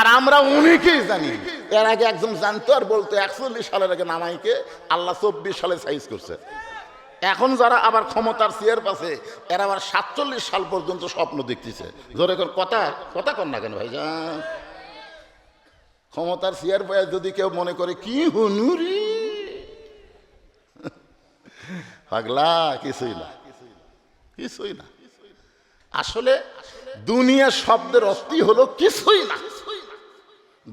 আর আমরা অনেকেই জানি। এর আগে একজন জানতো আর বলতো 41 সালের আগে নামাইকে আল্লাহ 24 সালে সাইজ করছে। এখন যারা আবার ক্ষমতার চেয়ার পাশে এরা আবার 47 সাল পর্যন্ত স্বপ্ন দেখতেছে। ধরে কথা কথা কর না কেন ভাইজান? ক্ষমতার চেয়ার পায় যদি কেউ মনে করে কি হুনুরি পাগলা, কিছুই না, কিছুই না। আসলে দুনিয়া শব্দের অর্থই হলো কিছুই না।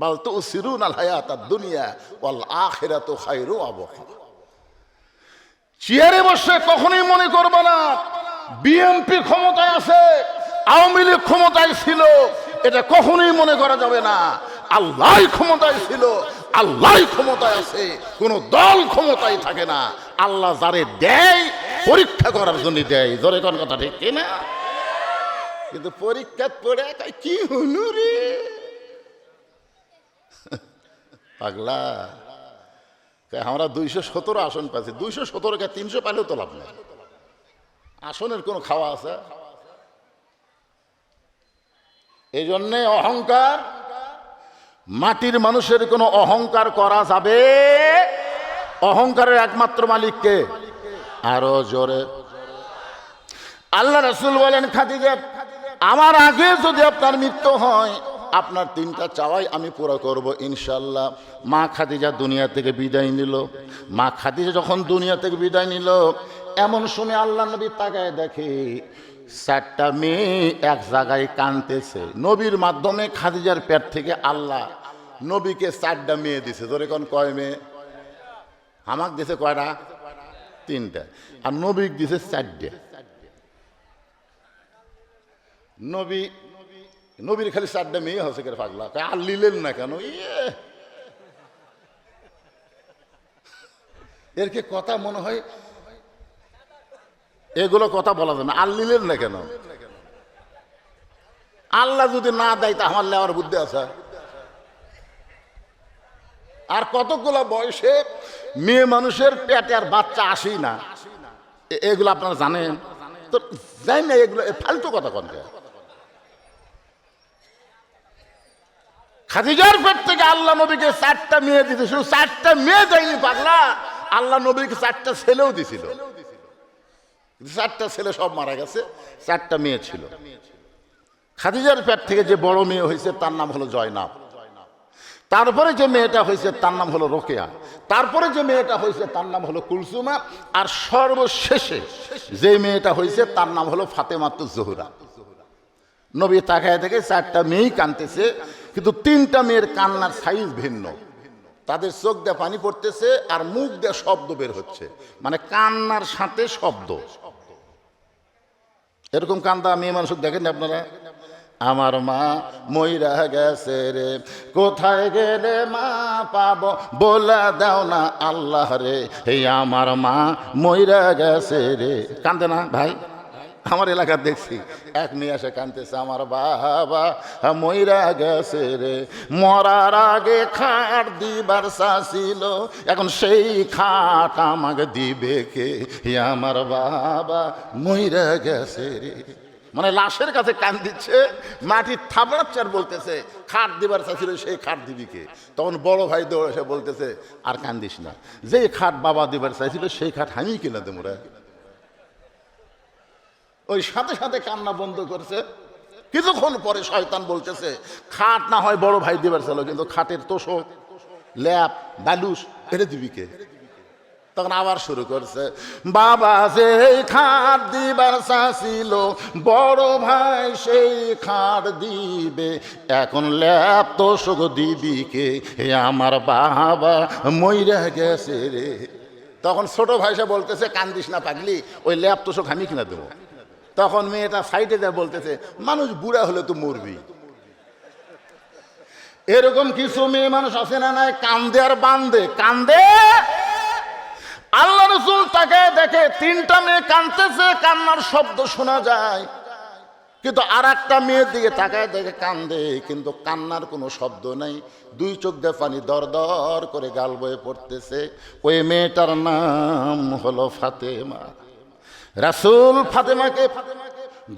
বাল তুসিরুনাল হায়াতাদ দুনিয়া ওয়াল আখিরাতু খায়রু ওয়া আবকা। চেয়ারে বসে কখনোই মনে করবে না বিএনপি ক্ষমতায় আছে, আওয়ামী লীগ ক্ষমতায় ছিল, এটা কখনোই মনে করা যাবে না। আল্লাহ ক্ষমতায় ছিল, আল্লাহ ক্ষমতায় আছে, কোন দল ক্ষমতায় থাকে না। আল্লাহ যারে দেয় পরীক্ষা করার জন্য দেয়। জোরে কোন কথা ঠিক কিনা? কিন্তু পরীক্ষা পড়ে কি হুনুরে পাগলা। আমরা 217 আসন পাচ্ছি, 217কে 300 পাইলেও তো লাভ নেই। আসনের কোনো খাওয়া আছে? এই জন্যে অহংকার, মাটির মানুষের কোনো অহংকার করা যাবে। অহংকারের একমাত্র মালিককে আরো জোরে আল্লাহ রাসূল বলেন, খাদিজা আমার আগে যদি আপনার মৃত্যু হয় আপনার 3টা চাওয়াই আমি পুরো করব ইনশাআল্লাহ। মা খাদিজা দুনিয়া থেকে বিদায় নিল। মা খাদিজা যখন দুনিয়া থেকে বিদায় নিল, এমন সময় আল্লাহ নবী তাকায় দেখে 4টা মেয়ে এক জায়গায় কাঁদতেছে। নবীর মাধ্যমে খাদিজার পেট থেকে আল্লাহ নবীকে 4টা মেয়ে দিছে। ধরে কোন কয় মেয়ে? আমাকে দিছে কয়টা? 3টা। আর নবীকে দিছে 4টে। নবীর খালি 4টা মেয়ে হচ্ছে কে পাগলা? আর লিলেন না কেন? এর কি কথা মনে হয়? এগুলো কথা বলা যায় না। আর লিলেন না কেন? আল্লাহ যদি না দেয় তা আমার লেওয়ার বুদ্ধি আছে। আর কতগুলো বয়সে মেয়ে মানুষের পেটে আর বাচ্চা আসেই না, এগুলো আপনারা জানেন তো? জানেন না এগুলো ফালতু কথা কোন? খাদিজার পেট থেকে আল্লাহ নবীকে 4টা মেয়ে দিতে, শুধু 4টা মেয়ে দেয়নি পাগলা, আল্লাহ নবীকে 4টা ছেলেও দিছিল। 4টা ছেলে সব মারা গেছে, 4টা মেয়ে ছিল। খাদিজার পেট থেকে যে বড় মেয়ে হয়েছে তার নাম হলো জয়নাব। তারপরে যে মেয়েটা হয়েছে তার নাম হলো রোকেয়া। তারপরে যে মেয়েটা হয়েছে তার নাম হলো কুলসুমা। আর সর্বশেষে যে মেয়েটা হয়েছে তার নাম হলো ফাতেমাতুজ জোহরা। নবী তাকায় থেকে 4টা মেয়েই কাঁদতেছে, কিন্তু 3টা মেয়ের কান্নার সাইজ ভিন্ন। তাদের চোখ দিয়ে পানি পড়তেছে আর মুখ দিয়ে শব্দ বের হচ্ছে, মানে কান্নার সাথে শব্দ। এরকম কান্দা মেয়ে মানুষ দেখেন আপনারা? আমার মা মইরা গেছে রে, কোথায় গেলে মা পাবো বলে দাও না আল্লাহ রে, এই আমার মা মইরা গেছে রে। কান্দে না ভাই? আমার এলাকা দেখছি এক মেয়ে এসে কাঁদতেছে, আমার বাবা মইরা গেছে রে, মরার আগে খাট দিবার চাছিল, এখন সেই খাট আমাকে দিবে কে, আমার বাবা মইরা গেছে রে। মানে লাশের কাছে কান দিচ্ছে, মাটির থাবড়াচ্ছে আর বলতেছে খাট দিবার চাইছিল, সেই খাট দিবি কে? তখন বড় ভাই দৌড়ে এসে বলতেছে আর কান্দিস না, যেই খাট বাবা দিবার চাইছিল সেই খাট আমি কিনা দেবো রে। ওই সাথে সাথে কান্না বন্ধ করছে। কিছুক্ষণ পরে শয়তান বলতেছে খাট না হয় বড় ভাই দিবার ছিল, কিন্তু খাটের তোষক ল্যাপ বালুস এটা দিবি কে? তখন আবার শুরু করছে, বাবা যে খাট দিবার চাইছিল বড় ভাই সেই খাট দিবে, এখন ল্যাপ তোষক দিবি কে, আমার বাবা মইরা গেছে রে। তখন ছোট ভাই সে বলতেছে কান্দিস না পাগলি, ওই ল্যাপ তোষক আমি কিনা দেবো। তখন মেয়েটা সাইডে যা বলতেছে মানুষ বুড়া হলে তো মরবি। এরকম কিছু মেয়ে মানুষ আছে না নাই? কান্দে আর বান্দে, কান্দে। আল্লাহ রাসূল তাকে দেখে 3টা মেয়ে কাঁদতেছে, কান্নার শব্দ শোনা যায়, কিন্তু আর একটা মেয়ের দিকে তাকায় দেখে কান্দে, কিন্তু কান্নার কোনো শব্দ নাই। 2 চোখ দিয়ে পানি দর দর করে গাল বয়ে পড়তেছে। ওই মেয়েটার নাম হলো ফাতেমা। রাসূল ফাতেমাকে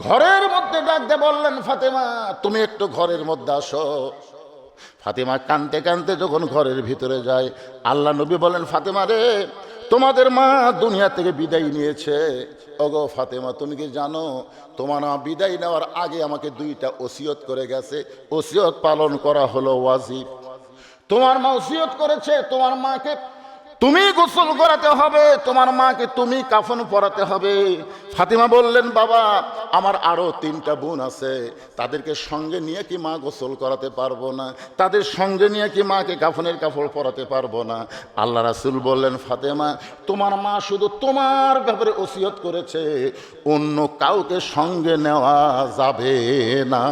ঘরের মধ্যে ডাক দিয়ে বললেন, ফাতেমা তুমি একটু ঘরের মধ্যে আসো। ফাতেমা কাঁদতে কাঁদতে যখন ঘরের ভিতরে যায়, আল্লাহ নবী বলেন, ফাতেমা রে, তোমাদের মা দুনিয়া থেকে বিদায় নিয়েছে। ওগো ফাতেমা, তুমি কি জানো তোমার মা বিদায় নেওয়ার আগে আমাকে 2টা ওসিয়ত করে গেছে। ওসিয়ত পালন করা হলো ওয়াজিব। তোমার মা ওসিয়ত করেছে তোমার মাকে তুমি গোসল করাতে হবে, তোমার মাকে তুমি কাফন পরাতে হবে। ফাতেমা বললেন, বাবা আমার আরো 3টা বোন আছে, তাদেরকে সঙ্গে নিয়ে কি মা গোসল করাতে পারবো না? তাদের সঙ্গে নিয়ে কি মাকে কাফনের কাপড় পরাতে পারবো না? আল্লাহ রাসূল বললেন, ফাতেমা তোমার মা শুধু তোমার ব্যাপারে ওসিয়ত করেছে, অন্য কাউকে সঙ্গে নেওয়া যাবে না।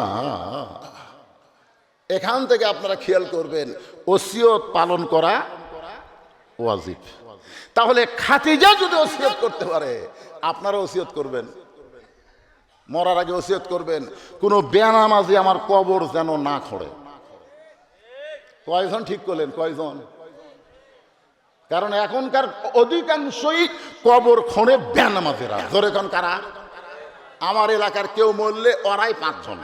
এখান থেকে আপনারা খেয়াল করবেন, ওসিয়ত পালন করা ওয়াজিব। তাহলে খাদিজা যদি ওসিয়ত করতে পারে, আপনারা ওসিয়ত করবেন, মরার আগে ওসিয়ত করবেন, কোনো বেনামাজি আমার কবর যেন না খোঁড়ে। কয়জন ঠিক করলেন? কয়জন? কারণ এখনকার অধিকাংশই কবর খোঁড়ে বেনামাজিরা। ধরে কোন কারা? আমার এলাকার কেউ মরলে ওরাই 5 জন।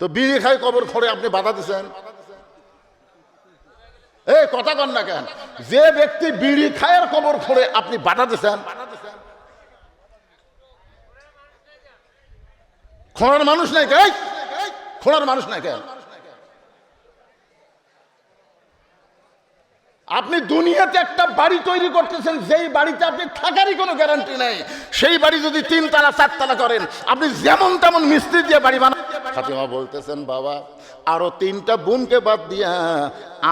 তো বিড়ি খাই কবর খোঁড়ে আপনি বাধা দিচ্ছেন? এই কথা কন না কেন? যে ব্যক্তি বিড়ি খায়ের কবর খোঁড়ে আপনি বাধা দিচ্ছেন? খোঁড়ার মানুষ নাই কেন? খোঁড়ার মানুষ নাই কেন? আপনি দুনিয়াতে একটা বাড়ি তৈরি করতেছেন, যেই বাড়িতে আপনি থাকারই কোনো গ্যারান্টি নেই। সেই বাড়ি যদি 3 তলা 4 তলা করেন, আপনি যেমন তেমন মিস্ত্রি দিয়ে বাড়ি বানান। ফাতেমা বলতেছেন, বাবা আরো 3টা বোনকে বাদ দিয়া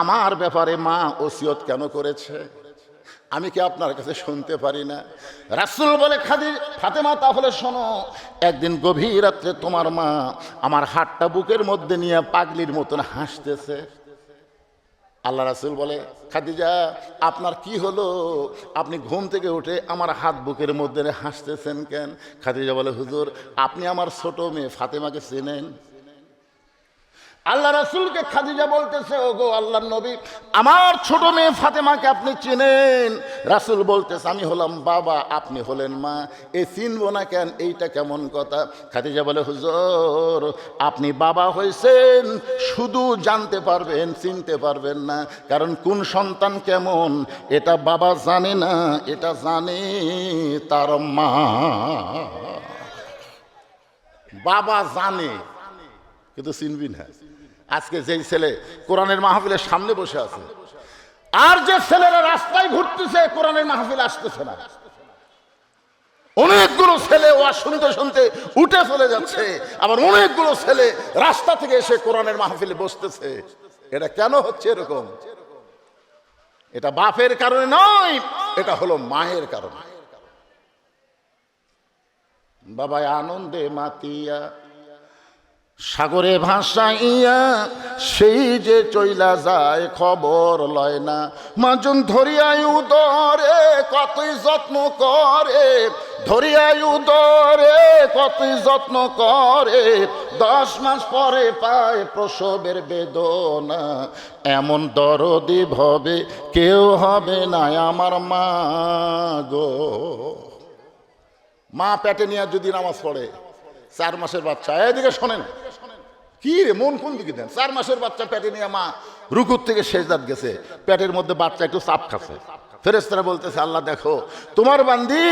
আমার ব্যাপারে মা ওসিয়ত কেন করেছে? আমি কি আপনার কাছে শুনতে পারি না? রাসূল বলে, ফাতেমা তাহলে শোনো, একদিন গভীর রাত্রে তোমার মা আমার হাতটা বুকের মধ্যে নিয়ে পাগলির মতন হাসতেছে। আল্লাহ রাসূল বলে, খাদিজা আপনার কি হলো? আপনি ঘুম থেকে উঠে আমার হাত বুকের মধ্যে হাসতেছেন কেন? খাদিজা বলে, হুজুর আপনি আমার ছোট মেয়ে ফাতেমাকে চেনেন? আল্লাহ রাসূলকে খাদিজা বলতেছে, ওগো আল্লাহর নবী, আমার ছোট মেয়ে ফাতেমাকে আপনি চেনেন? রাসূল বলতেছে, আমি হলাম বাবা, আপনি হলেন মা, এ চিনবো না কেন? এইটা কেমন কথা? খাদিজা বলে, হুজুর আপনি বাবা হয়েছেন, শুধু জানতে পারবেন, চিনতে পারবেন না। কারণ কোন সন্তান কেমন এটা বাবা জানে না, এটা জানে তার মা। বাবা জানে কিন্তু চিনবি না। আজকে যেই ছেলে কোরআনের মাহফিলের সামনে বসে আছে, আর যে ছেলেরা রাস্তায় ঘুরতেছে কোরআনের মাহফিল আসতেছে না। অনেকগুলো ছেলে ওয়াজ শুনতে শুনতে উঠে চলে যাচ্ছে, আবার অনেকগুলো ছেলে রাস্তা থেকে এসে কোরআনের মাহফিলে বসতেছে। এটা কেন হচ্ছে এরকম? এটা বাপের কারণে নয়, এটা হলো মায়ের কারণে। বাবা আনন্দে মাতিয়া সাগরে ভাসাইয়া সেই যে চইলা যায়, খবর লয় না। মাজন ধরিয়াই উদরে কতই যত্ন করে, ধরিয়াই উদরে কতই যত্ন করে, 10 মাস পরে পায় প্রসবের বেদনা। এমন দরদি ভবে কেউ হবে না আমার মা গো। মা পেটে নিয়ে যদি নামাজ পড়ে, 4 মাসের বাচ্চা, এদিকে শোনেন কি রে, মন কোন দিকে দেন? 4 মাসের বাচ্চা পেটে নিয়ে মা রুকুর থেকে সেজদাত গেছে, পেটের মধ্যে বাচ্চা একটু চাপ খাচ্ছে। ফেরেশতারা বলতেছে, আল্লাহ দেখো তোমার বান্দি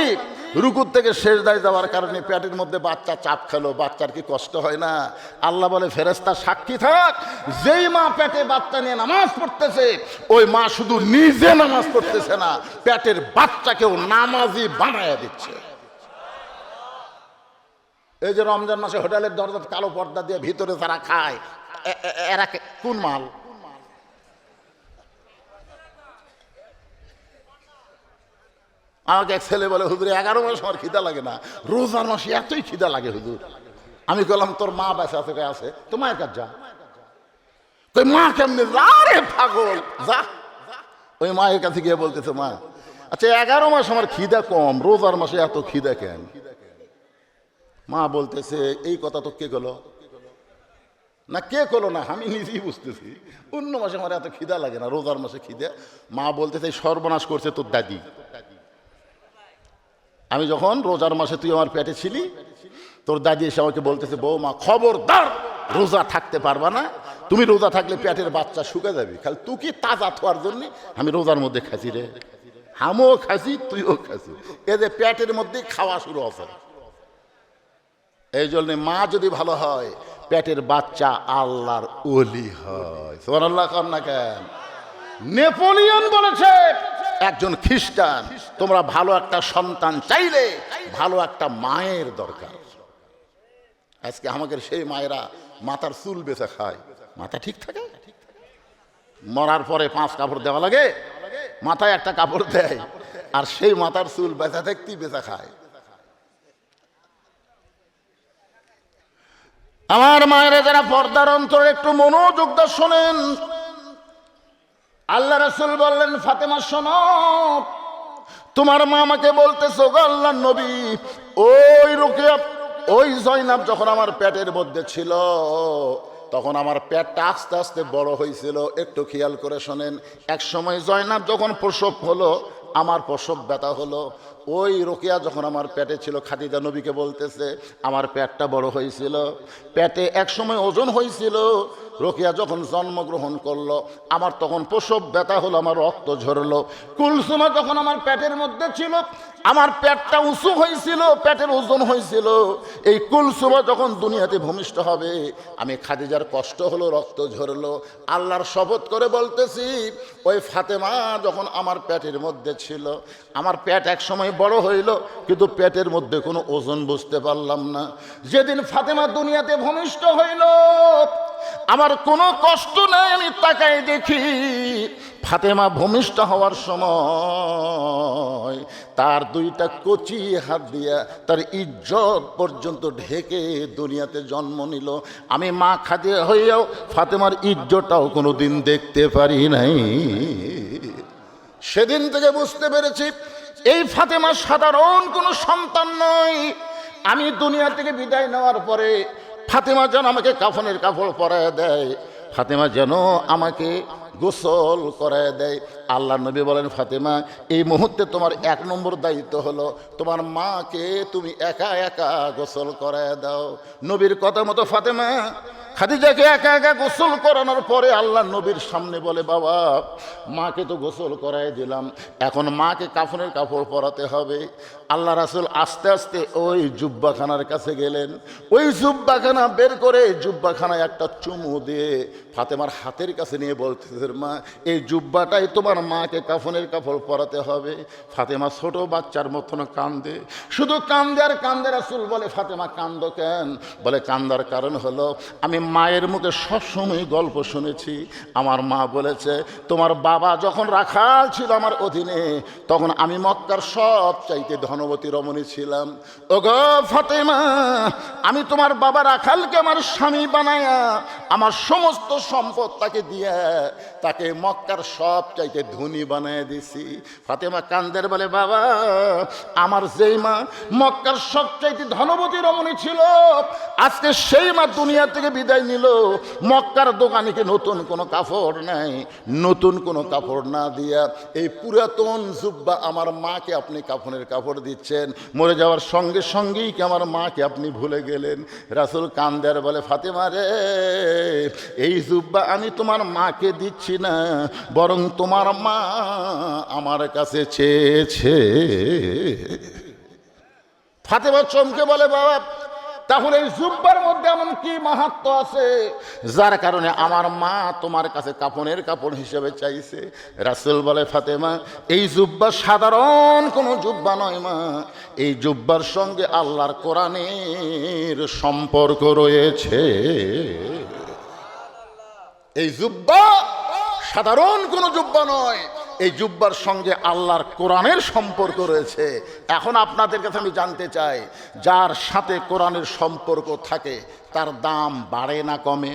রুকুর থেকে সেজদায় যাওয়ার কারণে পেটের মধ্যে বাচ্চা চাপ খেলো, বাচ্চার কি কষ্ট হয় না? আল্লাহ বলে, ফেরেশতা সাক্ষী থাক, যেই মা পেটে বাচ্চা নিয়ে নামাজ পড়তেছে, ওই মা শুধু নিজে নামাজ পড়তেছে না, পেটের বাচ্চাকেও নামাজি বানায়া দিচ্ছে। এই যে রমজান মাসে হোটেলের দরজা কালো পর্দা দিয়ে ভিতরে যারা খায়, এরা কোন মাল? আমাকে এক ছেলে বলে, হুজুর 11 মাস আমার খিদা লাগে না, রোজার মাসে এতই খিদা লাগে হুজুর। আমি বললাম, তোর মা বেঁচে আছে? আছে তো মায়ের কাছে যা। তো মা কেমনি? আরে পাগল, যা। ওই মায়ের কাছে গিয়ে বলতেছে, মা আচ্ছা 11 মাস আমার খিদা কম, রোজার মাসে এত খিদা কেন? মা বলতেছে, এই কথা তো কে গেল না, কে করলো না, আমি নিজেই বুঝতেছি। অন্য মাসে আমার এত খিদা লাগে না, রোজার মাসে খিদা। মা বলতেছে, সর্বনাশ করছে তোর দাদি। আমি যখন রোজার মাসে তুই আমার পেটে ছিলি, তোর দাদি এসে আমাকে বলতেছে, বৌমা খবরদার রোজা থাকতে পারবা না, তুমি রোজা থাকলে পেটের বাচ্চা শুকে যাবি, খালি তুই কি তাজা থার জন্য আমি রোজার মধ্যে খাসি রে, আমিও খাসি তুইও খাসি, এ যে পেটের মধ্যে খাওয়া শুরু আছে। এই জন্য মা যদি ভালো হয় পেটের বাচ্চা আল্লাহর ওলি হয়। সুবহানাল্লাহ কর না কেন? নেপোলিয়ন বলেছে একজন খ্রিস্টান, তোমরা ভালো একটা সন্তান চাইলে ভালো একটা মায়ের দরকার। আজকে আমাদের সেই মায়েরা মাথার চুল বেঁচে খায়, মাথা ঠিক থাকে, মরার পরে 5 কাপড় দেওয়া লাগে, মাথায় একটা কাপড় দেয়, আর সেই মাথার চুল বেঁচে থাকতেই বেঁচে খায়। আমার মায়েরা যারা পর্দার অন্তরে একটু মনোযোগ দিয়ে শোনেন, আল্লাহ রাসূল বললেন, ফাতেমা শোনো, তোমার মা আমাকে বলতেছো গো আল্লাহর নবী, ওই রুকিয়া ওই জয়নাব যখন আমার পেটের মধ্যে ছিল তখন আমার পেটটা আস্তে আস্তে বড় হয়েছিল। একটু খেয়াল করে শোনেন, এক সময় জয়নাব যখন প্রসব হলো, আমার প্রসব ব্যথা হলো, ওই রোকেয়া যখন আমার পেটে ছিল, খাদিজা নবীকে বলতেছে আমার পেটটা বড় হয়েছিল, পেটে এক সময় ওজন হয়েছিল। রোকেয়া যখন জন্মগ্রহণ করলো আমার তখন প্রসব ব্যথা হলো, আমার রক্ত ঝরলো। কুলসুমা যখন আমার পেটের মধ্যে ছিল আমার পেটটা উঁচু হয়েছিল, পেটের ওজন হয়েছিল। এই কুলসুমা যখন দুনিয়াতে ভূমিষ্ঠ হবে আমি খাদিজার কষ্ট হলো, রক্ত ঝরলো। আল্লাহর শপথ করে বলতেছি, ওই ফাতেমা যখন আমার পেটের মধ্যে ছিল আমার পেট এক সময় বড় হইল, কিন্তু পেটের মধ্যে কোনো ওজন বুঝতে পারলাম না। যেদিন ফাতেমা দুনিয়াতে ভূমিষ্ঠ হইল আমার কোনো কষ্ট নাই, আমি তাকাই দেখি ফাতেমা ভূমিষ্ঠ হওয়ার সময় তার 2টা কচি হাত দিয়া তার ইজ্জত পর্যন্ত ঢেকে দুনিয়াতে জন্ম নিল। আমি মা খাদিজা হইয়াও ফাতেমার ইজ্জতটাও কোনো দিন দেখতে পারি নাই। সেদিন থেকে বুঝতে পেরেছি এই ফাতেমা সাধারণ কোনো সন্তান নয়। আমি দুনিয়া থেকে বিদায় নেওয়ার পরে ফাতেমা যেন আমাকে কাফনের কাপড় পরায় দেয়, ফাতেমা যেন আমাকে গোসল করায় দেয়। আল্লাহ নবী বলেন, ফাতেমা এই মুহূর্তে তোমার 1 নম্বর দায়িত্ব হলো তোমার মাকে তুমি একা একা গোসল করায় দাও। নবীর কথা মতো ফাতেমা খাদিজাকে একা একা গোসল করানোর পরে আল্লাহ নবীর সামনে বলে, বাবা মাকে তো গোসল করায় দিলাম, এখন মাকে কাফনের কাপড় পরাতে হবে। আল্লাহ রাসূল আস্তে আস্তে ওই জুব্বাখানার কাছে গেলেন, ওই জুব্বাখানা বের করে জুব্বাখানায় একটা চুমু দিয়ে ফাতেমার হাতের কাছে নিয়ে বলতেছে, মা এই জুব্বাটাই তোমার মাকে কাফনের কাপড় পরাতে হবে। ফাতেমা ছোট বাচ্চার মতন কান্দে, শুধু কান্দে আর কান্দে। রাসূল বলে, ফাতেমা কান্দো কেন? বলে, কান্দার কারণ হলো আমি মায়ের মুখে সবসময় গল্প শুনেছি। আমার মা বলেছে তোমার বাবা যখন রাখাল ছিল আমার অধীনে তখন আমি মক্কার সব চাইতে ধনবতী রমণী ছিলাম। ওগো ফাতেমা, আমি তোমার বাবা রাখালকে আমার স্বামী বানায়া আমার সমস্ত সম্পদ তাকে দিয়া তাকে মক্কার সব চাইতে ধনী বানায় দিছি। ফাতেমা কান্দের বলে, বাবা আমার যেই মা মক্কার সব চাইতে ধনবতী রমণী ছিল আজকে সেই মা দুনিয়া থেকে বিদায় নিল। মক্কার দোকানিকে নতুন কোনো কাপড় নাই, নতুন কোনো কাপড় না দিয়া এই পুরাতন জুব্বা আমার মাকে আপনি কাফনের কাপড় দিচ্ছেন। মরে যাওয়ার সঙ্গে সঙ্গেই কি আমার মাকে আপনি ভুলে গেলেন? রাসূল কান্দার বলে, ফাতেমা রে এই জুব্বা আমি তোমার মাকে দিচ্ছি না, বরং তোমার মা আমার কাছে চেয়েছে। ফাতেমা চমকে বলে, বাবা তাহলে এই জুব্বার মধ্যে এমন কি মাহাত্ম্য আছে যার কারণে আমার মা তোমার কাছে কাফনের কাপড় হিসেবে চাইছে? রাসূল বলে, ফাতেমা এই জুব্বা সাধারণ কোনো জুব্বা নয় মা, এই জুব্বার সঙ্গে আল্লাহর কোরআনের সম্পর্ক রয়েছে। এই জুব্বা সাধারণ কোনো জুব্বা নয়, এই জুব্বার সঙ্গে আল্লাহর কোরআনের সম্পর্ক রয়েছে। এখন আপনাদের কাছে আমি জানতে চাই, যার সাথে কোরআনের সম্পর্ক থাকে তার দাম বাড়ে না কমে?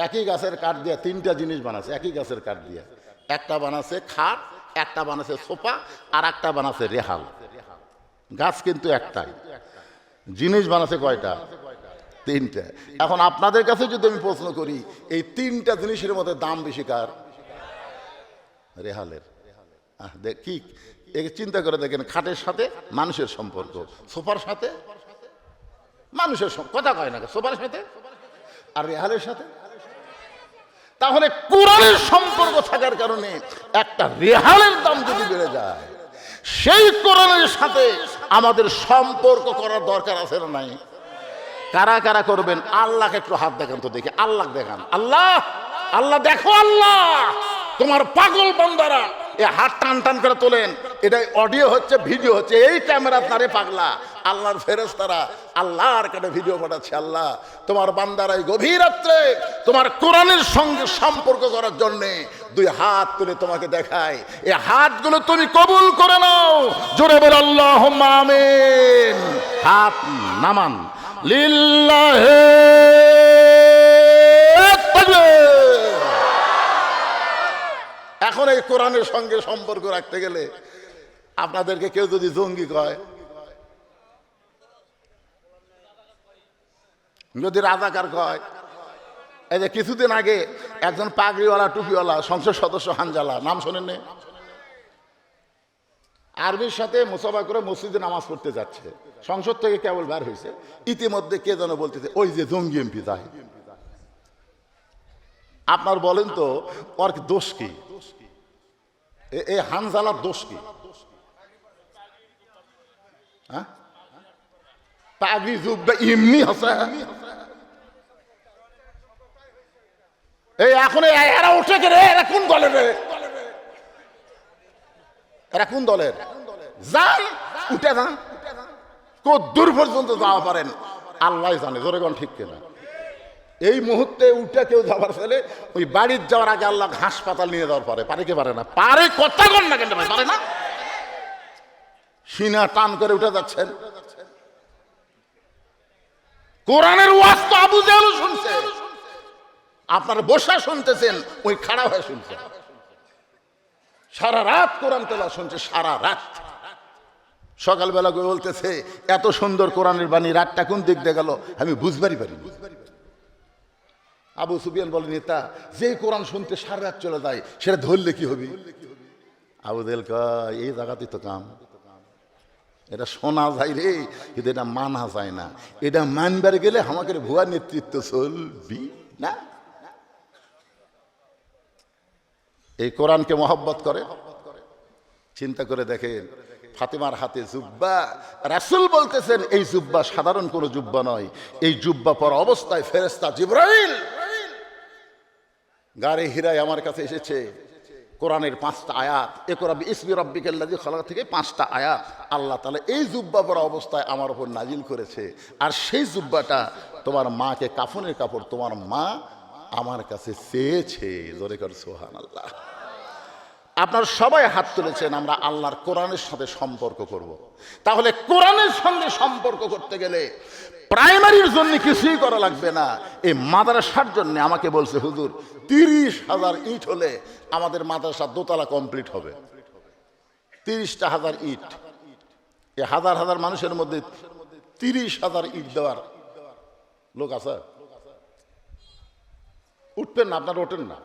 একই গাছের কাঠ দিয়ে 3টা জিনিস বানাচ্ছে, একই গাছের কাঠ দিয়ে। একটা বানাচ্ছে খাট, একটা বানাচ্ছে সোফা, আর একটা বানাচ্ছে রেহাল। গাছ কিন্তু একটাই, জিনিস বানাচ্ছে কয়টা? 3টা। এখন আপনাদের কাছে যদি আমি প্রশ্ন করি, এই 3টা জিনিসের মধ্যে দাম বেশি কার? রেহালের। একে চিন্তা করে দেখেন, খাটের সাথে মানুষের সম্পর্ক, সোফার সাথে মানুষের কথা কয় না, সোফার সাথে আর রেহালের সাথে। তাহলে কোরআনের সম্পর্ক থাকার কারণে একটা রেহালের দাম যদি বেড়ে যায়, সেই কোরআনের সাথে আমাদের সম্পর্ক করার দরকার আছে না নাই? কারা কারা করবেন? আল্লাহকে একটু হাত দেখান তো দেখি, আল্লাহ দেখান। আল্লাহ, আল্লাহ দেখো, আল্লাহ তোমার পাগল বান্দারা এ হাত টান টান করে তোলেন। এটা অডিও হচ্ছে, ভিডিও হচ্ছে, এই ক্যামেরা তারে পাগলা আল্লাহর ফেরেশতারা আল্লাহর কাছে ভিডিও পাঠাচ্ছে। আল্লাহ তোমার বান্দারাই গভীর রাত্রে তোমার কোরআনের সঙ্গে সম্পর্ক করার জন্য দুই হাত তুলে তোমাকে দেখায়, এই হাতগুলো তুমি কবুল করে নাও। জোরে বল আল্লাহুম্মা আমিন। হাত নামান লিল্লাহি তাকবীর। এখন এই কোরআনের সঙ্গে সম্পর্ক রাখতে গেলে আপনাদেরকে কেউ যদি জঙ্গি কয়, যদি রাজাকার কয়, এই যে কিছুদিন আগে একজন পাগড়িওয়ালা টুপিওয়ালা সংসদ সদস্য হানজালা, নাম শোনেন? আর্মির সাথে মুসাফা করে মসজিদে নামাজ পড়তে যাচ্ছে, সংসদ থেকে কেবল বের হয়েছে, ইতিমধ্যে কে যেন বলতেছে ওই যে জঙ্গি এমপি তাই। আপনার বলেন তো ওর দোষ কি? এই হানজালার দোষ কি? পাগড়ি যুগটা এমনি আছে। এই এখন এরা উঠে রে, এরা কোন দলের রে? এরা কোন দলের? যান উঠে যান, কত দূর পর্যন্ত যাওয়া পারেন আল্লাহ জানে। জোরে কোন ঠিক কিনা? এই মুহূর্তে উঠে কেউ যাবার ফেলে ওই বাড়ির যাওয়ার আগে আল্লাহ হাসপাতাল নিয়ে যাওয়ার পারে কি পারে না? পারে, কথা কন না কেন পারে না? সিনা টান করে উঠে যাচ্ছেন। কোরআনের ওয়াজ তো আবু জাহেল শুনছে, আপনারা বসা শুনতেছেন, ওই খাড়া হয়ে শুনছে। সারা রাত কোরআন তেলাওয়াত শুনছে, সারা রাত। সকালবেলা করে বলতেছে এত সুন্দর কোরআনের বাণী, রাতটা কোন দিক দিয়ে গেল আমি বুঝবারই পারি। আবু সুফিয়ান বলে, নেতা যে কোরআন শুনতে সারা রাত চলে যায় সেটা ধরলে কি হবে? আবু জাহেল কয় এই জায়গাতেই তো কাম, এটা শোনা যায় রে, কিন্তু এটা মানা যায় না। এটা মানবার গেলে আমাকে ভুয়া নেতৃত্ব চলবি না। এই কোরআনকে মহব্বত করে। চিন্তা করে দেখেন, ফাতেমার হাতে জুব্বা, রাসূল বলতেছেন এই জুব্বা সাধারণ কোনো জুব্বা নয়, এই জুব্বা পরা অবস্থায় ফেরেশতা জিবরাইল গারে হিরায় আমার কাছে এসেছে। কোরআনের 5টা আয়াত, ইকরা বিইসমি রাব্বিকাল্লাযী খালাক থেকে 5টা আয়াত আল্লাহ তাআলা এই জুব্বা পরা অবস্থায় আমার উপর নাজিল করেছে। আর সেই জুব্বাটা তোমার মাকে কাফনের কাপড় তোমার মা আমার কাছে চেয়েছে। জোরে কর সুবহানাল্লাহ। আপনারা সবাই হাত তুলেছেন, আমরা আল্লাহর কোরআনের সাথে সম্পর্ক করব। তাহলে কোরআনের সঙ্গে সম্পর্ক করতে গেলে প্রাইমারির জন্য কিছুই করা লাগবে না। এই মাদ্রাসার জন্য আমাকে বলছে হুজুর 30,000 ইট হলে আমাদের মাদ্রাসা দোতলা কমপ্লিট হবে। 30,000 ইট, এই হাজার হাজার মানুষের মধ্যে 30,000 ইট দেওয়ার লোক আছে? উঠবেন না, আপনারা ওঠেন না।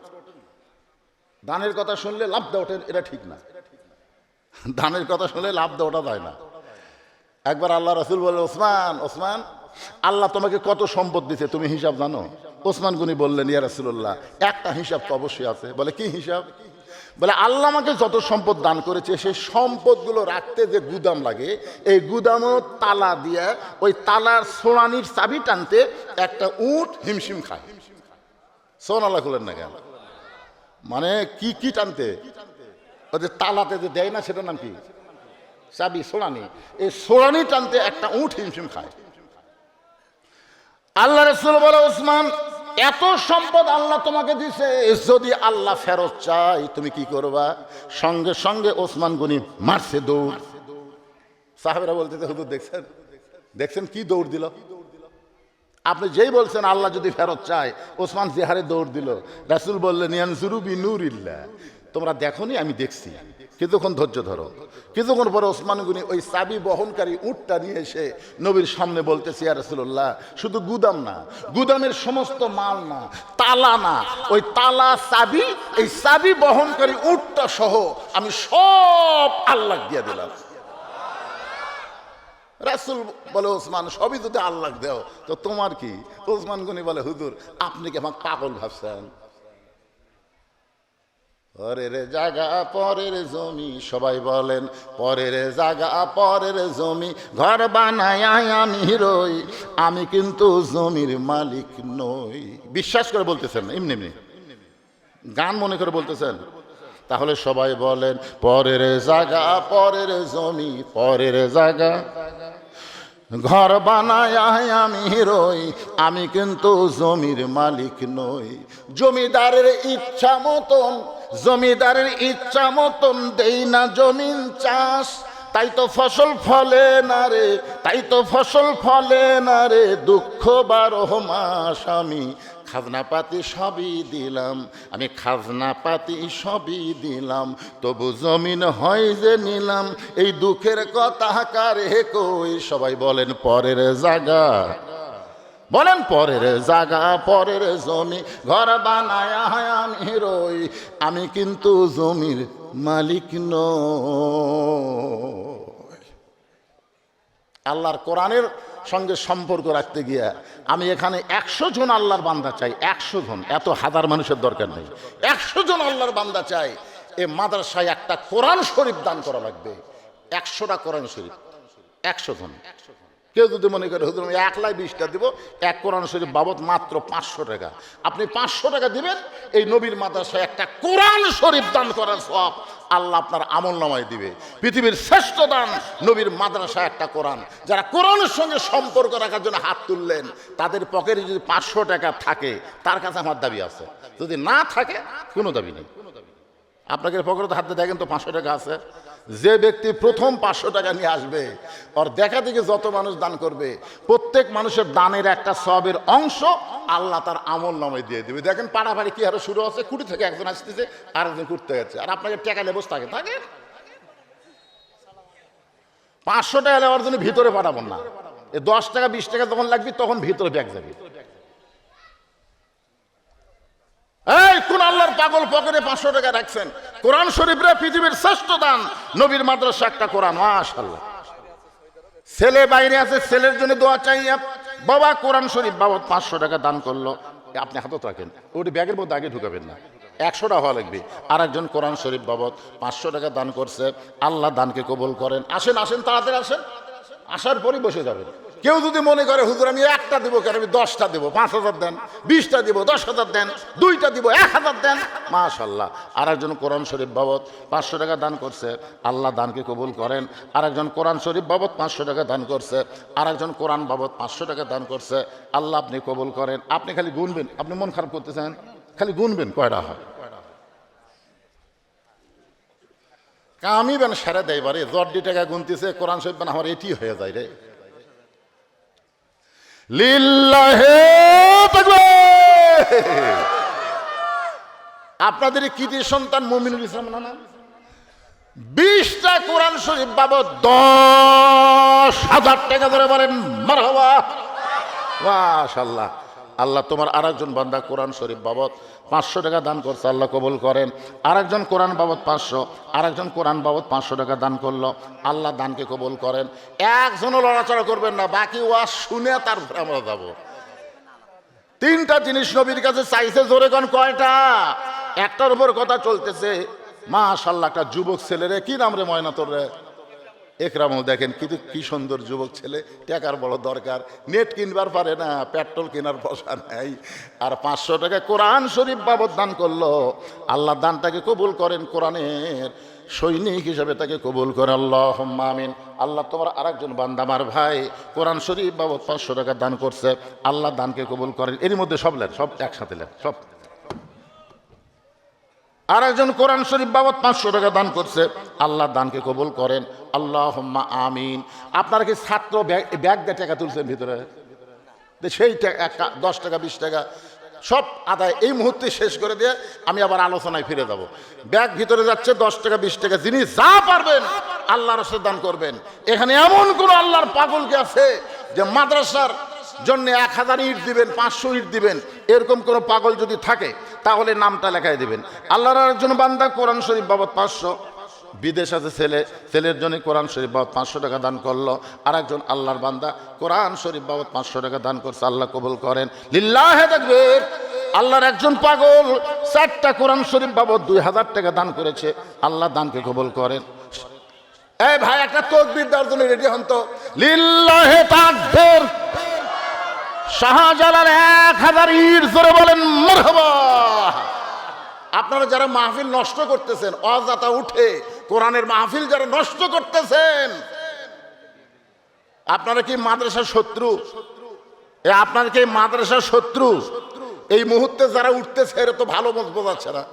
দানের কথা শুনলে লাভ দেওয়া ওঠেন, এটা ঠিক না। দানের কথা শুনলে লাভ দেওয়াটা যায় না। একবার আল্লাহ রাসূল বলে, ওসমান ওসমান আল্লাহ তোমাকে কত সম্পদ দিছে তুমি হিসাব জানো? ওসমান গনি বললেন, ইয়া রাসূলুল্লাহ একটা হিসাব তো অবশ্যই আছে। বলে কি হিসাব? বলে আল্লাহ আমাকে যত সম্পদ দান করেছে সেই সম্পদগুলো রাখতে যে গুদাম লাগে, এই গুদামও তালা দিয়ে ওই তালার সোনানির চাবি টানতে একটা উট হিমশিম খায়। সোনালা খুলেন না কেন? মানে কি কি টানতে? ওই যে তালাতে যে দেয় না সেটার নাম কি? চাবি, সোনানি। এই সোনানি টানতে একটা উট হিমশিম খায়। আল্লাহ রাসূল বলে, ওসমান এত সম্পদ আল্লাহ তোমাকে দিছে, যদি আল্লাহ ফেরত চাই তুমি কি করবা? সঙ্গে সঙ্গে ওসমান গনি মারছে দৌড়। সাহাবীরা বলতেছে, হুজুর দেখছেন দেখছেন কি দৌড় দিল? আপনি যেই বলছেন আল্লাহ যদি ফেরত চায়, ওসমান জেহারে দৌড় দিল। রাসূল বললেন, ইয়ানজুরু বিনুরিল্লাহ, তোমরা দেখোনি আমি দেখছি, কিছুক্ষণ ধৈর্য ধরো। কিছুক্ষণ পরে ওসমান গনি ওই চাবি বহনকারী উটটা নিয়ে এসে নবীর সামনে বলতেছে, ইয়া রাসূলুল্লাহ, শুধু গুদাম না, গুদামের সমস্ত মাল না, তালা না, ওই তালা চাবি, এই চাবি বহনকারী উটটা সহ আমি সব আল্লাহ দিয়ে দিলাম। রাসূল বলে, ওসমান, সবই যদি আল্লাহ দেও তো তোমার কি? ওসমান গনি বলে, হুজুর, আপনি কি আমাকে পাগল ভাবছেন? পরের জায়গা পরের জমি, সবাই বলেন পরের জায়গা পরের জমি, ঘর বানায় আমি রই, আমি কিন্তু জমির মালিক নই। বিশ্বাস করে বলতেছেন না, এমনি এমনি গান মনে করে বলতেছেন? তাহলে সবাই বলেন পরের জায়গা পরের জমি, পরের জায়গা ঘর বানায় আমি রই, আমি কিন্তু জমির মালিক নই। জমিদারের ইচ্ছা মতন, জমিদারের ইচ্ছা মতন দেই না জমিন চাষ, তাই তো ফসল ফলে না রে, তাই তো ফসল ফলে না রে, দুঃখ 12 মাস আমি খাজনাপাতি সবই দিলাম, আমি খাজনাপাতি সবই দিলাম, তবু জমিন হয় যে নিলাম, এই দুঃখের কথা কারে কই? সবাই বলেন পরের জায়গা, বলেন পরের জায়গা পরের জমি, ঘর বানায় আমি রই, আমি কিন্তু জমির মালিক নই। আল্লাহর কোরআনের সঙ্গে সম্পর্ক রাখতে গিয়া আমি এখানে 100 জন আল্লাহর বান্দা চাই, 100 জন, এত হাজার মানুষের দরকার নেই, 100 জন আল্লাহর বান্দা চাই। এ মাদ্রাসায় একটা কোরআন শরীফ দান করা লাগবে, 100টা কোরআন শরীফ, 100 জন। কেউ যদি মনে করে হুজুর আমি 1,20টা দিব, এক কোরআন শরীফ বাবদ মাত্র 500 টাকা, আপনি 500 টাকা দিবেন, এই নবীর মাদ্রাসায় একটা কোরআন শরীফ দান করার সওয়াব আল্লাহ আপনার আমলনামায় দিবে। পৃথিবীর শ্রেষ্ঠ দান নবীর মাদ্রাসায় একটা কোরআন। যারা কোরআনের সঙ্গে সম্পর্ক রাখার জন্য হাত তুললেন, তাদের পকেটে যদি 500 টাকা থাকে, তার কাছে আমার দাবি আছে। যদি না থাকে, কোনো দাবি নেই। আপনাকে পকেটে হাতে দেখেন তো 500 টাকা আছে। যে ব্যক্তি প্রথম 500 টাকা নিয়ে আসবে, ওর দেখা দেখে যত মানুষ দান করবে, প্রত্যেক মানুষের দানের একটা সওয়াবের অংশ আল্লাহ তার আমল নামায় দিয়ে দেবে। দেখেন পাড়াপাড়ি কি আরো শুরু আছে, কুড়ি থেকে একজন আসতেছে, আরেকজন করতে যাচ্ছে, আর আপনাকে টাকা লেবস থাকে 500 টাকা নেওয়ার জন্য ভিতরে পাঠাবেন না, 10 টাকা 20 টাকা যখন লাগবে তখন ভিতরে ব্যাগ যাবে। এই কোন আল্লাহর পাগল পকেটে 500 টাকা রাখছেন? কোরআন শরীফরে পৃথিবীর শ্রেষ্ঠ দান, নবীর মাদ্রাসা একটা কোরআন, মাশাআল্লাহ। ছেলে বাইরে আছে, ছেলের জন্য দোয়া চাই, বাবা কোরআন শরীফ বাবদ 500 টাকা দান করলো, আপনি হাতত রাখেন, ওটি ব্যাগের মধ্যে আগে ঢুকাবেন না, 100 টাকা হওয়া লাগবে। আর একজন কোরআন শরীফ বাবদ 500 টাকা দান করছে, আল্লাহ দানকে কবুল করেন। আসেন আসেন, তাড়াতাড়ি আসেন, আসার পরই বসে যাবেন। কেউ যদি মনে করে হুজুর আমি 1টা দিব, কেন আমি 10টা দেবো, 5,000 দেন, 20টা দিব, 10,000 দেন, 2টা দিব, 1,000 দেন, মাশাআল্লাহ। আর একজন কোরআন শরীফ বাবদ 500 টাকা দান করছে, আল্লাহ দানকে কবুল করেন। আর একজন কোরআন শরীফ বাবদ 500 টাকা দান করছে, আর একজন কোরআন বাবদ 500 টাকা দান করছে, আল্লাহ আপনি কবুল করেন। আপনি খালি গুনবেন, আপনি মন খারাপ করতেছেন, খালি গুনবেন কয়টা হয়, কামি বেন সেরে দেয় বারে, জর্দি টাকা গুনতেছে, কোরআন শরীফ বেন আমার এটি হয়ে যায় রে। লিল্লাহে তাকবীর। আপনাদের কৃতি সন্তান মুমিনুল ইসলাম না, 20টা কোরআন শরীফ বাবদ 10,000 টাকা ধরে বলেন মারহাবা, মাশাআল্লাহ। আল্লাহ তোমার আরেকজন বান্দা কোরআন শরীফ বাবদ 500 টাকা দান করছে, আল্লাহ কবুল করেন। আরেকজন কোরআন বাবদ 500, আরেকজন কোরআন বাবদ 500 টাকা দান করলো, আল্লাহ দানকে কবুল করেন। একজনও লড়াচড়া করবেন না, বাকি ওয়াজ শুনে তারপরে আমরা যাবো। 3টা জিনিস নবীর কাছে চাইছে, জোরে কোন কয়টা? একটার উপর কথা চলতেছে, মাশাআল্লাহ। একটা যুবক ছেলে রে, কি নাম রে, ময়না তোর রে, একরামও, দেখেন কিন্তু কি সুন্দর যুবক ছেলে, টাকার বড় দরকার, নেট কিনবার পারে না, পেট্রোল কেনার পয়সা নাই, আর 500 টাকা কোরআন শরীফ বাবদ দান করলো। আল্লাহ দানটাকে কবুল করেন, কোরআনের সৈনিক হিসেবে তাকে কবুল করে, আল্লাহুম্মা আমিন। আল্লাহ তোমার আরেকজন বান্দা আমার ভাই কোরআন শরীফ বাবদ 500 টাকা দান করছে, আল্লাহ দানকে কবুল করেন। এর মধ্যে সব লেন, সব একসাথে লেন, সব। আর একজন কোরআন শরীফ বাবদ 500 টাকা দান করছে, আল্লাহ দানকে কবুল করেন, আল্লাহুম্মা আমিন। আপনারা কি ছাত্র ব্যাগ দিয়ে টাকা তুলছেন ভিতরে? সেই 10 টাকা 20 টাকা সব আদায় এই মুহূর্তে শেষ করে দিয়ে আমি আবার আলোচনায় ফিরে যাব। ব্যাগ ভিতরে যাচ্ছে 10 টাকা 20 টাকা, যিনি যা পারবেন আল্লাহর রাস্তায় দান করবেন। এখানে এমন কোন আল্লাহর পাগল কি আছে যে মাদ্রাসার জন্য 1000 ইট দিবেন, 500 ইট দিবেন, এরকম কোন পাগল যদি থাকে তাহলে নামটা লেখায় দিবেন। আল্লাহর একজন বান্দা কোরআন শরীফ বাবদ 500, বিদেশ আছে ছেলের জন্য কোরআন শরীফ বাবদ 500 টাকা দান করলো। আর একজন আল্লাহর বান্দা কোরআন শরীফ বাবদ 500 টাকা দান করছে, আল্লাহ কবুল করেন। লিল্লাহে তাকবীর। আল্লাহর একজন পাগল 4টা কোরআন শরীফ বাবদ 2000 টাকা দান করেছে, আল্লাহ দানকে কবুল করেন। এই ভাই একটা তাকবীর দেওয়ার জন্য রেডি হন তো। লিল্লাহে তাকবীর। শাহজালাল 1000 ইট জোরে বলেন মারহাবা। আপনারা যারা মাহফিল নষ্ট করতেছেন, অযথা উঠে কোরআনের মাহফিল যারা নষ্ট করতেছেন, আপনারা কি মাদ্রাসার শত্রু? আপনারা কি মাদ্রাসার শত্রু? এই মুহূর্তে যারা উঠতেছে এরা তো ভালো মত বোঝাচ্ছে না।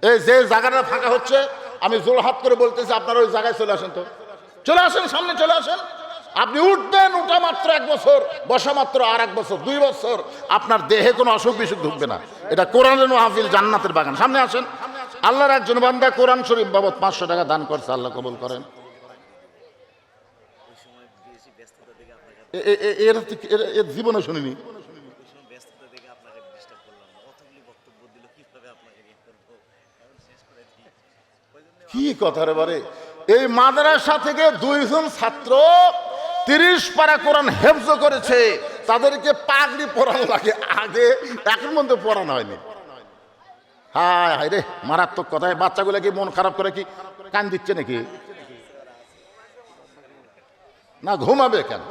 এই যে জায়গাটা ফাঁকা হচ্ছে, আমি জোরহাত করে বলতেছি আপনারা ওই জায়গায় চলে আসেন তো, চলে আসেন, সামনে চলে আসেন। আপনি উঠবেন, উঠা মাত্র 1 বছর, বসা মাত্র আর 1 বছর, 2 বছর আপনার দেহে কোনো অসুখ বিসুখ ঢুকবে না। এটা কোরআনের মাহফিল, জান্নাতের বাগান। সামনে আসেন। আল্লাহর একজন বান্দা কোরআন শরীফ বাবদ 500 টাকা দান করছে, আল্লাহ কবুল করেন। এর জীবনে শুনিনি। কি কথা রে বারে। এই মাদ্রাসা থেকে 2 জন ছাত্র 30 পারা কোরআন হেফজ করেছে, তাদেরকে পাগড়ি পরানো লাগে, আগে এখন মধ্যে পরানো হয়নি। হায় হায় রে, মারাত্মক কথা। বাচ্চাগুলো কি মন খারাপ করে কি কান দিচ্ছে নাকি? না ঘুমাবে কেন?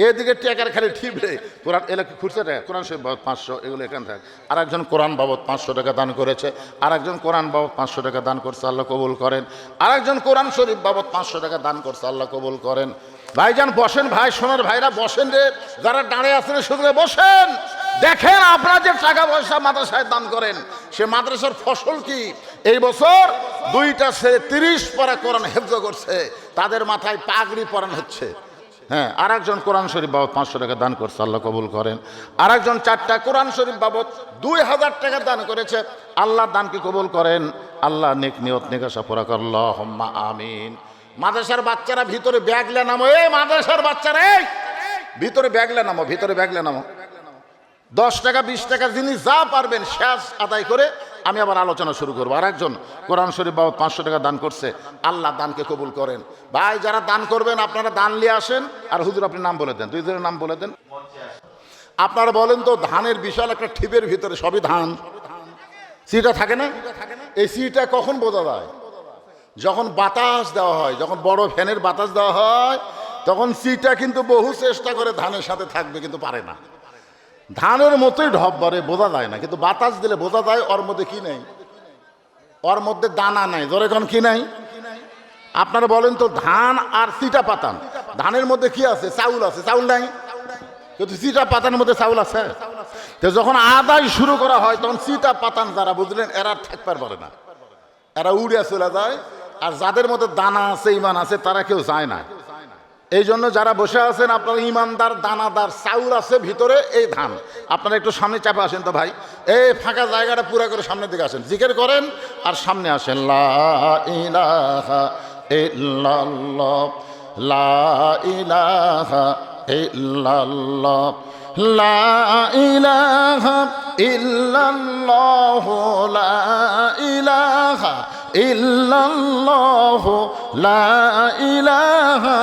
এদিকে টেকার খালি ঠিকরে কোরআন এলাকা খুঁজছে, কোরআন শরীফ বাবদ 500, এগুলো এখানে থাকে। আর একজন কোরআন বাবদ 500 টাকা দান করেছে, আর একজন কোরআন বাবদ 500 টাকা দান করছে, আল্লাহ কবুল করেন। আর একজন কোরআন শরীফ বাবদ 500 টাকা দান করছে, আল্লাহ কবুল করেন। ভাইজান বসেন, ভাই সোনার ভাইরা বসেন রে, যারা দাঁড়িয়ে আছেন শুধু বসেন। দেখেন আপনারা যে টাকা পয়সা মাদ্রাসায় দান করেন, সে মাদ্রাসার ফসল কি? এই বছর 2টা ছেলে 30 পারা কোরআন হেফজ করছে, তাদের মাথায় পাগড়ি পরানো হচ্ছে। হ্যাঁ, আর একজন কোরআন শরীফ বাবদ 500 টাকা দান করছে, আল্লাহ কবুল করেন। আর একজন 4টা কোরআন শরীফ বাবদ 2000 টাকা দান করেছে, আল্লাহ দানকে কবুল করেন। আল্লাহ নেক নিয়ত নেক আশা পুরা কর, আল্লাহুম্মা আমিন। মাদ্রাসার বাচ্চারা ভিতরে ব্যাগলে নামো। এই মাদ্রাসার বাচ্চারা এই ভিতরে ব্যাগলে নামো, ভিতরে ব্যাগলে নামো। 10 টাকা 20 টাকা যিনি যা পারবেন শেষ আদায় করে আমি আবার আলোচনা শুরু করবো। আর একজন কোরআন শরীফ বাবদ 500 টাকা দান করছে, আল্লাহ দানকে কবুল করেন। ভাই যারা দান করবেন আপনারা দান নিয়ে আসেন। আর হুজুর আপনি নাম বলে দেন, 2 জনের নাম বলে দেন। আপনারা বলেন তো, ধানের বিশাল একটা ঠিপের ভিতরে সবই ধান, সিটা থাকে না? এই সিটা কখন বোঝা যায়? যখন বাতাস দেওয়া হয়, যখন বড় ফ্যানের বাতাস দেওয়া হয়, তখন সিটা কিন্তু বহু চেষ্টা করে ধানের সাথে থাকবে, কিন্তু পারে না। ধানের মতোই ঢপ বাড়ে, বোঝা যায় না, কিন্তু বাতাস দিলে বোঝা যায় ওর মধ্যে কি নেই, ওর মধ্যে দানা নাই। ধরে এখন কি নাই? আপনারা বলেন তো, ধান আর চিটা পাতান, ধানের মধ্যে কি আছে? চাউল আছে, চাউল নাই। কিন্তু চিটা পাতানের মধ্যে চাউল আছে। তো যখন আদায় শুরু করা হয়, তখন চিটা পাতান যারা বুঝলেন এরা থাকতে পারে না, এরা উড়ে চলে যায়। আর যাদের মধ্যে দানা আছে, ইমান আছে, তারা কেউ যায় না। এই জন্য যারা বসে আছেন আপনারা ইমানদার, দানাদার, চাউল আছে ভিতরে, এই ধান। আপনারা একটু সামনে চাপে আসেন তো ভাই, এই ফাঁকা জায়গাটা পুরো করে সামনের দিকে আসেন, জিকির করেন আর সামনে আসেন। লা ইলাহা ইল্লাল্লাহ, লা ইলাহা ইল্লাল্লাহ, লা ইলাহা ইল্লাল্লাহ, লা ইলাহা ইল্লাল্লাহ, লা ইলাহা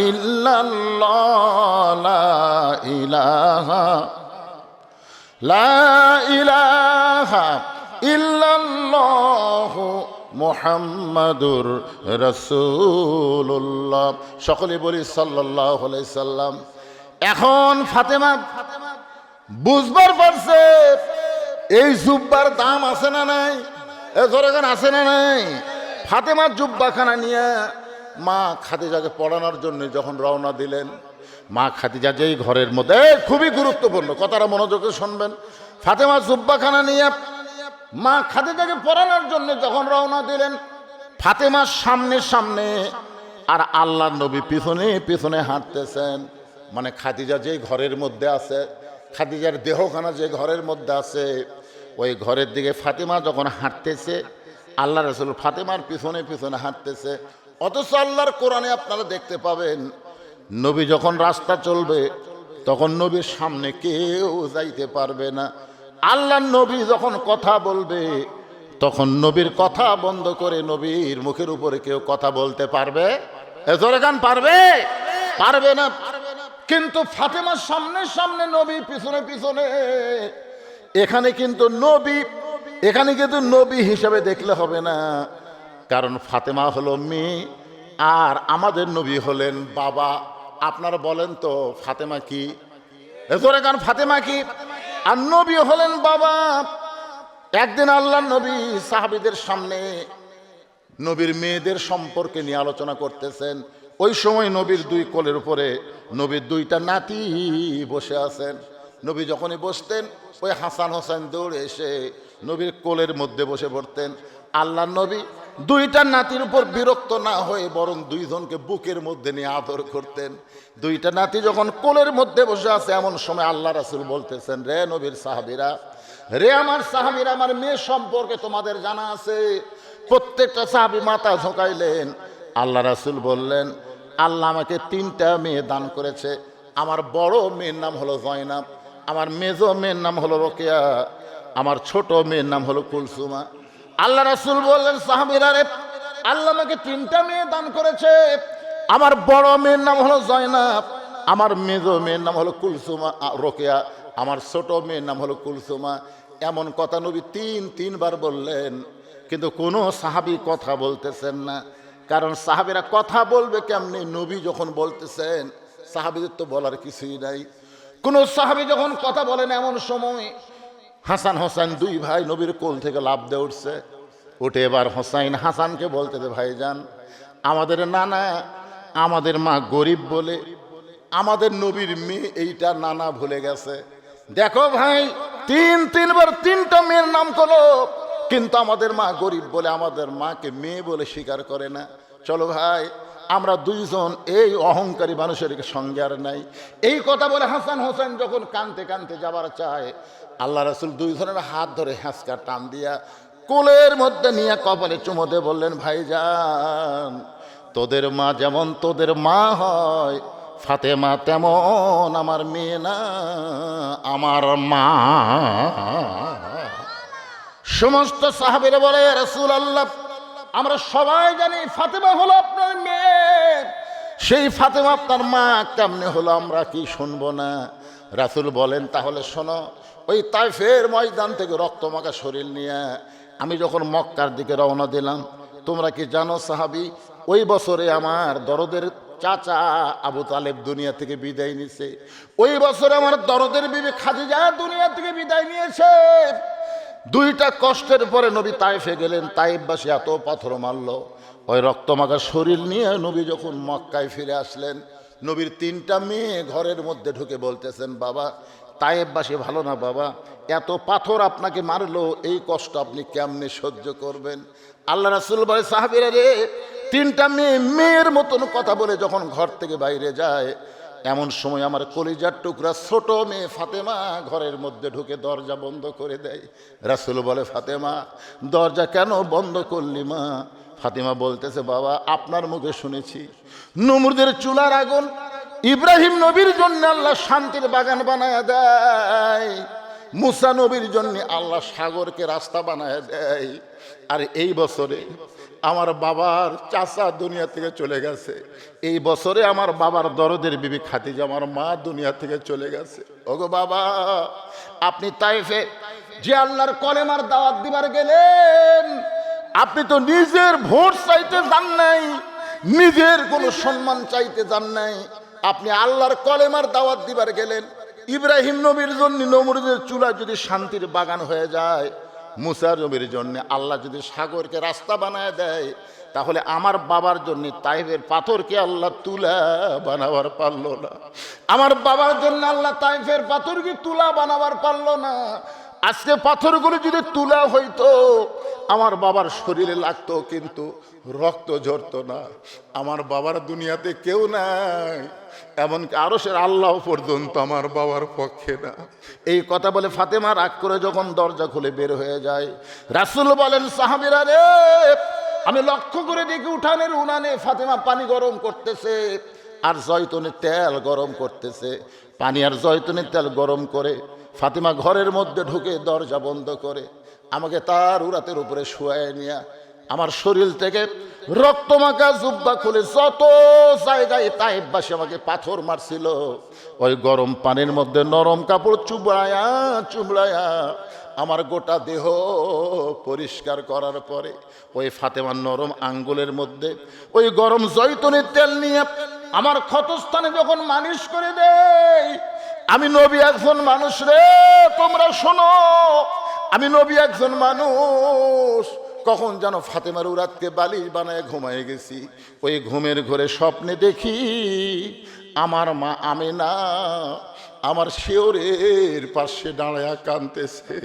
ইল্লাল্লাহ, লা ইলাহা, লা ইলাহা ইল্লাল্লাহ মুহাম্মাদুর রাসূলুল্লাহ। সকলে বলি সাল্লাল্লাহু আলাইহি সাল্লাম। এখন ফাতেমা বুঝবার পারছে এই জুব্বার দাম আছে না নাই, জোরেগান আছে না নাই। ফাতেমার জুব্বাখানা নিয়ে মা খাদিজাকে পড়ানোর জন্য যখন রওনা দিলেন, মা খাদিজা যেই ঘরের মধ্যে, খুবই গুরুত্বপূর্ণ কথাটা মনোযোগে শুনবেন। ফাতেমার জুব্বাখানা নিয়ে মা খাদিজাকে পড়ানোর জন্য যখন রওনা দিলেন, ফাতেমার সামনে সামনে আর আল্লাহর নবী পিছনে পিছনে হাঁটতেছেন। মানে খাদিজা যে ঘরের মধ্যে আছে, খাদিজার দেহখানা যে ঘরের মধ্যে আছে, ওই ঘরের দিকে ফাতেমা যখন হাঁটতেছে, আল্লাহ রাসূল ফাতেমার পিছনে পিছনে হাঁটতেছে। অথচ আল্লাহর কোরআনে আপনারা দেখতে পাবেন, নবী যখন রাস্তা চলবে তখন নবীর সামনে কেউ যাইতে পারবে না। আল্লাহর নবী যখন কথা বলবে তখন নবীর কথা বন্ধ করে নবীর মুখের উপরে কেউ কথা বলতে পারবে? জোরে গান পারবে? পারবে না। কিন্তু ফাতেমার সামনে সামনে নবী, পিছনে পিছনে। এখানে কিন্তু নবী হিসাবে দেখলে হবে না, কারণ ফাতেমা হলো মেয়ে আর আমাদের নবী হলেন বাবা। আপনারা বলেন তো ফাতেমা কি? জোরে গান, ফাতেমা কি? আর নবী হলেন বাবা। একদিন আল্লাহ নবী সাহাবীদের সামনে নবীর মেয়েদের সম্পর্কে নিয়ে আলোচনা করতেছেন। ওই সময় নবীর দুই কোলের উপরে নবীর দুইটা নাতি বসে আছেন। নবী যখনই বসতেন, ওই হাসান হোসেন দৌড়ে এসে নবীর কোলের মধ্যে বসে পড়তেন। আল্লাহ নবী দুইটা নাতির উপর বিরক্ত না হয়ে বরং দুইজনকে বুকের মধ্যে নিয়ে আদর করতেন। দুইটা নাতি যখন কোলের মধ্যে বসে আছে, এমন সময় আল্লাহ রাসূল বলতেছেন, রে নবীর সাহাবীরা, রে আমার সাহাবীরা, আমার মেয়ে সম্পর্কে তোমাদের জানা আছে? প্রত্যেকটা সাহাবী মাথা ঝোঁকাইলেন। আল্লাহ রাসূল বললেন, আল্লাহ আমাকে 3টা মেয়ে দান করেছে। আমার বড় মেয়ের নাম হলো জয়নাব, আমার মেজো মেয়ের নাম হলো রোকেয়া, আমার ছোট মেয়ের নাম হলো কুলসুমা। আল্লাহ রাসূল বললেন, সাহাবীরা রে, আল্লাহ আমাকে 3টা মেয়ে দান করেছে। আমার বড় মেয়ের নাম হলো জয়নাব, আমার মেজো মেয়ের নাম হলো কুলসুমা রোকেয়া, আমার ছোট মেয়ের নাম হলো কুলসুমা। এমন কথা নবী 3বার বললেন, কিন্তু কোনো সাহাবী কথা বলতেছেন না। কারণ সাহাবীরা কথা বলবে কেমনে? নবী যখন বলতেছেন, সাহাবীদের তো বলার কিছুই নাই। কোন সাহাবী যখন কথা বলেন, এমন সময় হাসান হোসেন দুই ভাই নবীর কোল থেকে লাফ দিয়ে উঠছে। উঠে এবার হোসাইন হাসানকে বলতেছে, ভাইজান, আমাদের নানা, আমাদের মা গরিব বলে আমাদের নবীর মেয়ে এইটা নানা ভুলে গেছে। দেখো ভাই, তিনবার 3টা মেয়ের নাম করলো, কিন্তু আমাদের মা গরিব বলে আমাদের মাকে মেয়ে বলে স্বীকার করে না। চলো ভাই, আমরা দুইজন এই অহংকারী মানুষের সঙ্গে আর নাই। এই কথা বলে হাসান হোসেন যখন কানতে কানতে যাবার চায়, আল্লাহ রাসূল দুইজনের হাত ধরে হ্যাঁচকা টান দিয়া কোলের মধ্যে নিয়ে কপালে চুমো দিয়ে বললেন, ভাইজান, তোদের মা যেমন তোদের মা হয়, ফাতেমা তেমন আমার মেয়ে না, আমার মা। সমস্ত সাহাবীরা বলে, রাসূলুল্লাহ, আমরা সবাই জানি ফাতেমা হলো আপনার মেয়ে, সেই ফাতেমা আপনার মা কেমনে হলো আমরা কি শুনবো না? রাসূল বলেন, তাহলে শোনো, ওই তাইফের ময়দান থেকে রক্তমাখা শরীর নিয়ে আমি যখন মক্কার দিকে রওনা দিলাম, তোমরা কি জানো সাহাবী, ওই বছরে আমার দরদের চাচা আবু তালেব দুনিয়া থেকে বিদায় নিয়েছে। ওই বছরে আমার দরদের বিবি খাদিজা দুনিয়া থেকে বিদায় নিয়েছে। 2টা কষ্টের পরে নবী তাইফে গেলেন। তাইফবাসী এত পাথর মারল, ওই রক্তমাখা শরীর নিয়ে নবী যখন মক্কায় ফিরে আসলেন, নবীর 3টা মেয়ে ঘরের মধ্যে ঢুকে বলতেছেন, বাবা, তাইফবাসী ভালো না বাবা, এত পাথর আপনাকে মারলো, এই কষ্ট আপনি কেমনে সহ্য করবেন? আল্লাহ রাসূল বলে, সাহাবীরা রে, 3টা মেয়ে মেয়ের মতন কথা বলে যখন ঘর থেকে বাইরে যায়, এমন সময় আমার কলিজার টুকরা ছোট মেয়ে ফাতেমা ঘরের মধ্যে ঢুকে দরজা বন্ধ করে দেয়। রাসূল বলে, ফাতেমা, দরজা কেন বন্ধ করলি মা? ফাতেমা বলতেছে, বাবা, আপনার মুখে শুনেছি নমরুদের চুলার আগুন ইব্রাহিম নবীর জন্য আল্লাহ শান্তির বাগান বানায় দেয়, মুসা নবীর জন্য আল্লাহ সাগরকে রাস্তা বানায় দেয়। আর এই বছরে আমার বাবার চাচা দুনিয়া থেকে চলে গেছে, এই বছরে আমার বাবার দরদের বিবি খাদিজা আমার মা দুনিয়া থেকে চলে গেছে। ওগো বাবা, আপনি তাইফে যে আল্লাহর কলেমার দাওয়াত দিবার গেলেন, আপনি তো নিজের ভোট চাইতে যান নাই, নিজের কোনো সম্মান চাইতে যান নাই, আপনি আল্লাহর কলেমার দাওয়াত দিবার গেলেন। ইব্রাহিম নবীর জন্য নমরুদের চুলা যদি শান্তির বাগান হয়ে যায়, মুসা নবীর জন্য আল্লাহ যদি সাগরকে রাস্তা বানায় দেয়, তাহলে আমার বাবার জন্য তাইফের পাথরকে আল্লাহ তুলা বানাবার পারলো না। আমার বাবার জন্য আল্লাহ তাইফের পাথরকে তুলা বানাবার পারলো না। আজকে পাথরগুলো যদি তুলা হইতো আমার বাবার শরীরে লাগতো, কিন্তু রক্ত ঝরতো না। আমার বাবার দুনিয়াতে কেউ নাই, এমনকি আরশের আল্লাহ পর্যন্ত আমার বাবার পক্ষে না। এই কথা বলে ফাতেমা রাগ করে যখন দরজা খুলে বের হয়ে যায়, রাসূল বলেন, সাহাবীরা রে, আমি লক্ষ্য করে দেখি উঠানের উনানে ফাতেমা পানি গরম করতেছে আর জয়তুনের তেল গরম করতেছে। পানি আর জয়তুনের তেল গরম করে ফাতেমা ঘরের মধ্যে ঢুকে দরজা বন্ধ করে আমাকে তার উরাতের উপরে শুয়ায় নিয়ে আমার শরীর থেকে রক্তমাখা জুব্বা খুলে যত জায়গায় তায়েববাসী আমাকে পাথর মারছিল, ওই গরম পানির মধ্যে নরম কাপড় চুবড়ায়া চুবড়ায়া আমার গোটা দেহ পরিষ্কার করার পরে ওই ফাতেমার নরম আঙ্গুলের মধ্যে ওই গরম জয়তুনের তেল নিয়ে আমার ক্ষতস্থানে যখন মালিশ করে দেই, আমি নবী একজন মানুষ রে, তোমরা শোনো, আমি নবী একজন মানুষ। কখন যেন ফাতেমার উরাতকে বালিশ বানায় ঘুমায় গেছি, ওই ঘুমের ঘরে স্বপ্নে দেখি আমার মা আমেনা আমার শিওরের পাশে দাঁড়ায়া কাঁদতেছে।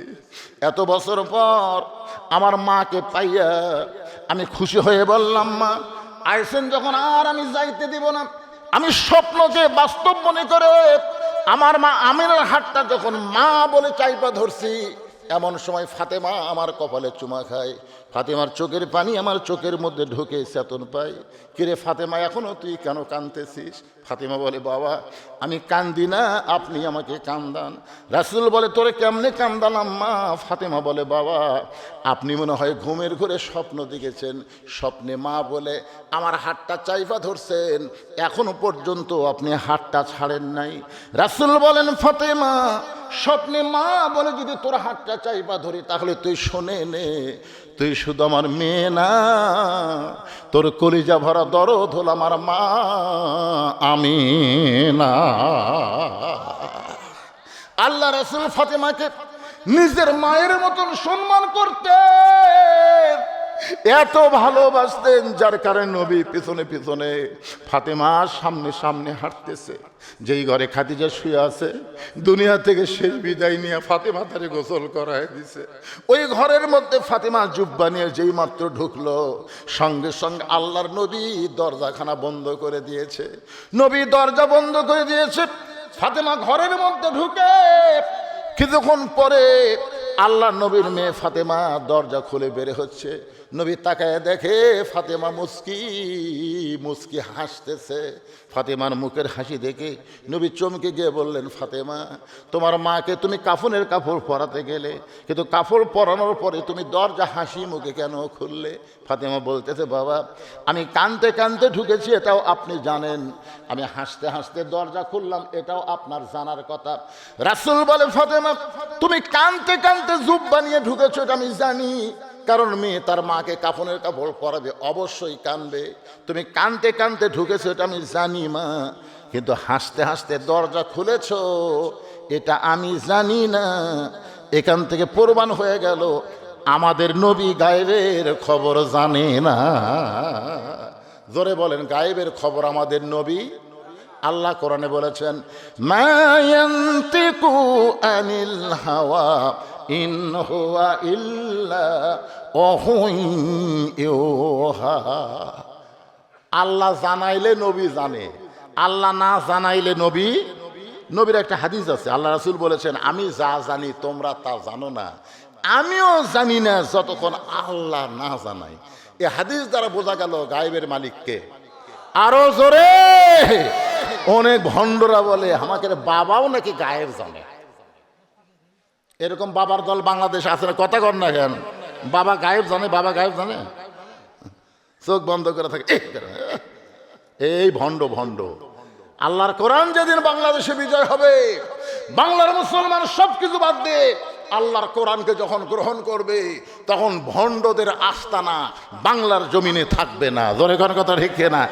এত বছর পর আমার মাকে পাইয়া আমি খুশি হয়ে বললাম, মা আইসেন যখন আর আমি যাইতে দিব না। আমি স্বপ্নকে বাস্তব মনে করে আমার মা আমিনার হাতটা যখন মা বলে চাইপা ধরছি, এমন সময় ফাতেমা আমার কপালে চুমা খায়। ফাতেমার চোখের পানি আমার চোখের মধ্যে ঢুকে চেতন পাই। কিরে ফাতেমা, এখনো তুই কেন কাঁদতেছিস? ফাতেমা বলে, বাবা আমি কান্দি না, আপনি আমাকে কান্দান। রাসূল বলে, তোরে কেমনে কান্দালাম মা? ফাতেমা বলে, বাবা আপনি মনে হয় ঘুমের ঘরে স্বপ্ন দেখেছেন, স্বপ্নে মা বলে আমার হাতটা চাইপা ধরছেন, এখনো পর্যন্ত আপনি হাতটা ছাড়েন নাই। রাসূল বলেন, ফাতেমা স্বপ্নে মা বলে যদি তোর হাতটা চাইপা ধরি তাহলে তুই শোনে নে, তুই শুধু আমার মেয়ে না, তোর কলিজা ভরা দরদ হল আমার মা আমিনা। আল্লাহ রাসূল ফাতেমাকে নিজের মায়ের মতন সম্মান করতেন, এত ভালোবাসতেন, যার কারণে নবী পিছনে পিছনে ফাতেমা সামনে সামনে হাঁটতেছে। যেই ঘরে খাদিজা শুয়ে আছে, দুনিয়া থেকে শেষ বিদায় নিয়ে ফাতেমা তারে গোসল করায় দিছে। ওই ঘরের মধ্যে ফাতেমা জুব্বা নিয়ে যেই মাত্র ঢুকলো, সঙ্গে সঙ্গে আল্লাহর নবী দরজাখানা বন্ধ করে দিয়েছে। নবী দরজা বন্ধ করে দিয়েছে, ফাতেমা ঘরের মধ্যে ঢুকে কিছুক্ষণ পরে আল্লাহ নবীর মেয়ে ফাতেমা দরজা খুলে বের হচ্ছে। নবী তাকায় দেখে ফাতেমা মুস্কি মুস্কি হাসতেছে। ফাতেমার মুখের হাসি দেখে নবী চমকে গিয়ে বললেন, ফাতেমা তোমার মাকে তুমি কাফনের কাপড় পরাতে গেলে, কিন্তু কাপড় পরানোর পরে তুমি দরজা হাসি মুখে কেন খুললে? ফাতেমা বলতেছে, বাবা আমি কাঁদতে কাঁদতে ঢুকেছি, এটাও আপনি জানেন, আমি হাসতে হাসতে দরজা খুললাম, এটাও আপনার জানার কথা। রাসূল বলে, ফাতেমা তুমি কাঁদতে কাঁদতে জুব্বা নিয়ে ঢুকেছো এটা আমি জানি, কারণ মেয়ে তার মাকে কাফনের কাপড় পরাবে, অবশ্যই কাঁদবে। তুমি কাঁদতে কাঁদতে ঢুকেছো এটা আমি জানি মা, কিন্তু হাসতে হাসতে দরজা খুলেছ এটা আমি জানি না। এখান থেকে প্রমাণ হয়ে গেল আমাদের নবী গায়েবের খবর জানে না। জোরে বলেন, গায়েবের খবর আমাদের নবী। আল্লাহ কোরআনে বলেছেন, মা ইয়ান্তিকু আনিল হাওয়া ইন হুয়া ইল্লা ওয়াহুন ইউহা। আল্লাহ জানাইলে নবী জানে, আল্লাহ না জানাইলে নবীর একটা হাদিস আছে, আল্লাহ রাসূল বলেছেন, আমি যা জানি তোমরা তা জানো না, আমিও জানি না যতক্ষণ আল্লাহ না জানাই। এই হাদিস দ্বারা বোঝা গেল গায়েবের মালিককে। আরো জোরে, অনেক ভণ্ডরা বলে আমাকে বাবাও নাকি গায়েব জানে। এরকম বাবার দল বাংলাদেশ আছে না? কথা কর না কেন? বাবা গায়েব জানে, বাবা গায়েব জানে, চোখ বন্ধ করে থাকে। এই ভণ্ড ভণ্ড। আল্লাহর কোরআন যেদিন বাংলাদেশে বিজয় হবে, বাংলার মুসলমান সবকিছু বাদ দিয়ে আল্লাহর কোরআনকে যখন গ্রহণ করবে, তখন ভণ্ডদের আস্তানা বাংলার জমিনে থাকবে না। জোরে কোন কথা ঠিক না?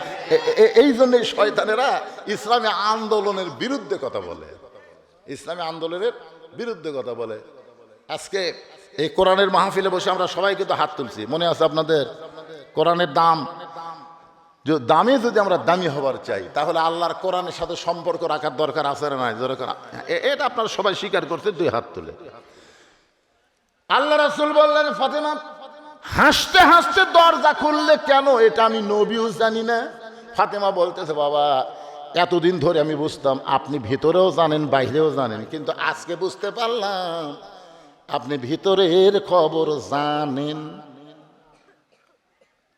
এই জন্যই শয়তানেরা ইসলামী আন্দোলনের বিরুদ্ধে কথা বলে, ইসলামী আন্দোলনের বিরুদ্ধে কথা বলে। আজকে এই কোরআনের মাহফিলে বসে আমরা সবাই কিন্তু হাত তুলছি, মনে আছে আপনাদের? কোরআনের দামে যদি আমরা দামি হবার চাই, তাহলে আল্লাহর কোরআনের সাথে সম্পর্ক রাখার দরকার আছে না নাই? এটা আপনারা সবাই স্বীকার করছে, দুই হাত তুলে। আল্লাহ রাসূল বললেন, ফাতেমা হাসতে হাসতে দরজা খুললে কেন? এটা আমি নবীও জানি না। ফাতেমা বলতেছে, বাবা এতদিন ধরে আমি বুঝতাম আপনি ভিতরেও জানেন বাইরেও জানেন, কিন্তু আজকে বুঝতে পারলাম আপনি ভিতরের খবর জানেন।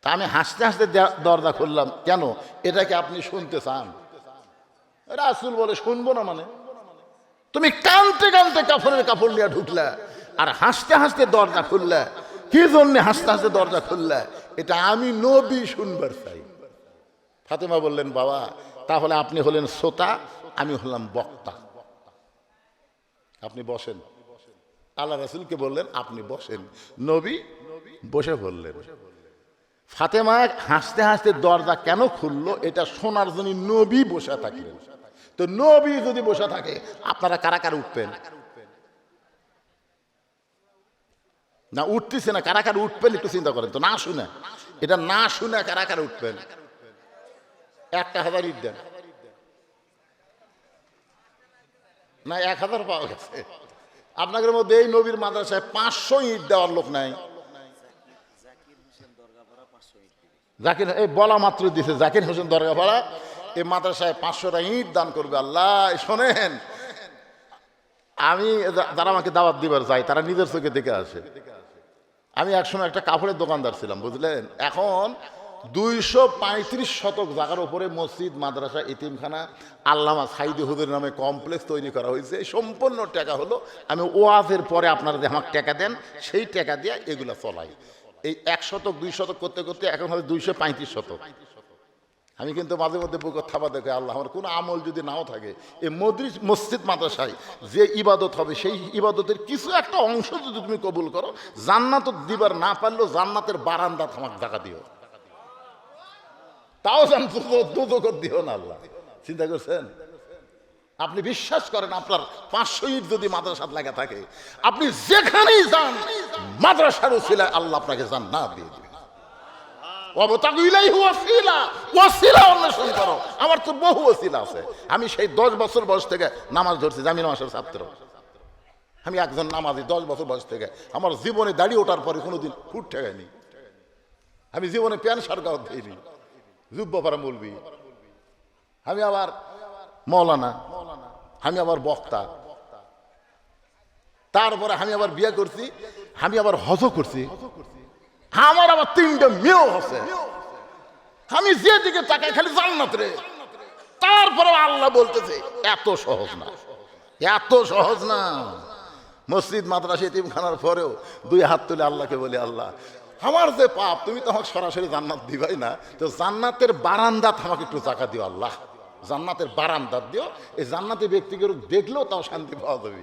তা আমি হাসতে হাসতে দরজা খুললাম কেন? এটা কি আপনি শুনতে চান? রাসূল বলে, শুনবো না মানে? তুমি কানতে কানতে কাফনের কাপড় নিয়ে ঢুকলা আর হাসতে হাসতে দরজা খুললা, কি জন্য হাসতে হাসতে দরজা খুললা? এটা আমি নবী শুনবার চাই। ফাতেমা বললেন, বাবা তাহলে আপনি হলেন শ্রোতা, আমি হলাম বক্তা। আপনি বসেন। আল্লাহ রাসূলকে বললেন, আপনি বসেন। নবী বসে বললেন। ফাতেমা হাসতে হাসতে দরজা কেন খুললো এটা শোনার জন্য নবী বসে থাকলেন। তো নবী যদি বসে থাকে, আপনারা কারা কারা উঠবেন? না উঠতেছে না, কারা কারা উঠবেন একটু চিন্তা করেন তো। না শুনে, এটা না শুনে কারা কারা উঠবেন? 1000 ইট দেন না, 1000 পাওয়া গেছে। আপনাদের মধ্যে এই নবীর মাদ্রাসায় 500 ইট দেওয়ার লোক নাই? জাকির এই বলা মাত্র দিছে, জাকির হোসেন দরগাপাড়া এই মাদ্রাসায় 500টা ইট দান করবে। আল্লাহ শোনেন, আমি যারা আমাকে দাওয়াত দিবার যাই তারা নিজের চোখে দেখে আসে। আমি একসময় একটা কাপড়ের দোকানদার ছিলাম, বুঝলেন। এখন 235 শতক জায়গার উপরে মসজিদ, মাদ্রাসা, এতিমখানা, আল্লামা সাইদি হুজুর নামে কমপ্লেক্স তৈরি করা হয়েছে। সম্পূর্ণ টাকা হলো আমি ওয়াজের পরে আপনারা যে আমাকে টাকা দেন সেই টাকা দিয়ে এগুলো চলাই। এই 1 শতক 2 শতক করতে করতে এখন হবে 235 শতক। আমি কিন্তু মাঝে মধ্যে বুকের থাবা দেখে, আল্লাহ আমার কোনো আমল যদি নাও থাকে, এই মসজিদ মাদ্রাসায় যে ইবাদত হবে সেই ইবাদতের কিছু একটা অংশ যদি তুমি কবুল করো, জান্নাত দিবার না পারলেও জান্নাতের বারান্দা আমাকে টাকা দিও, তাও দুদক দিও না। আল্লাহ চিন্তা করছেন? আপনি বিশ্বাস করেন, আপনার 500 ইট যদি মাদ্রাসাত লাগা থাকে, আপনি যেখানেই যান মাদ্রাসার উসিলায় আল্লাহ আপনাকে জান্নাত দিয়ে দিবে। আমার তো বহু ওসিলা আছে। আমি সেই 10 বছর বয়স থেকে নামাজ ধরছি, জামিন মাসের ছাত্র। আমি একজন নামাজি 10 বছর বয়স থেকে। আমার জীবনে দাঁড়িয়ে ওঠার পরে কোনোদিন ফুট ঠেকায়নি। আমি জীবনে প্যান্ট সরকার দিইনি, জুব্বাপাড়া মৌলবি। আমি আবার মৌলানা, আমি আবার বক্তা। তারপরে আমি আবার বিয়ে করছি, আমি আবার হজ করছি, আমার আবার 3টা মেয়েও আছে। আমি যেদিকে তাকাই খালি জান্নাত রে। তারপরে আল্লাহ বলতেছে এত সহজ না, এত সহজ না। মসজিদ মাদ্রাসা এতিমখানার পরেও 2 হাত তুলে আল্লাহকে বলি, আল্লাহ আমার যে পাপ, তুমি তো আমাকে সরাসরি জান্নাত দিবাই না, তো জান্নাতের বারান্দাত আমাকে একটু জায়গা দিও আল্লাহ, জান্নাতের বারান্দাত দিও। এই জান্নাতে ব্যক্তিকে দেখলেও তাও শান্তি পাওয়া যাবে।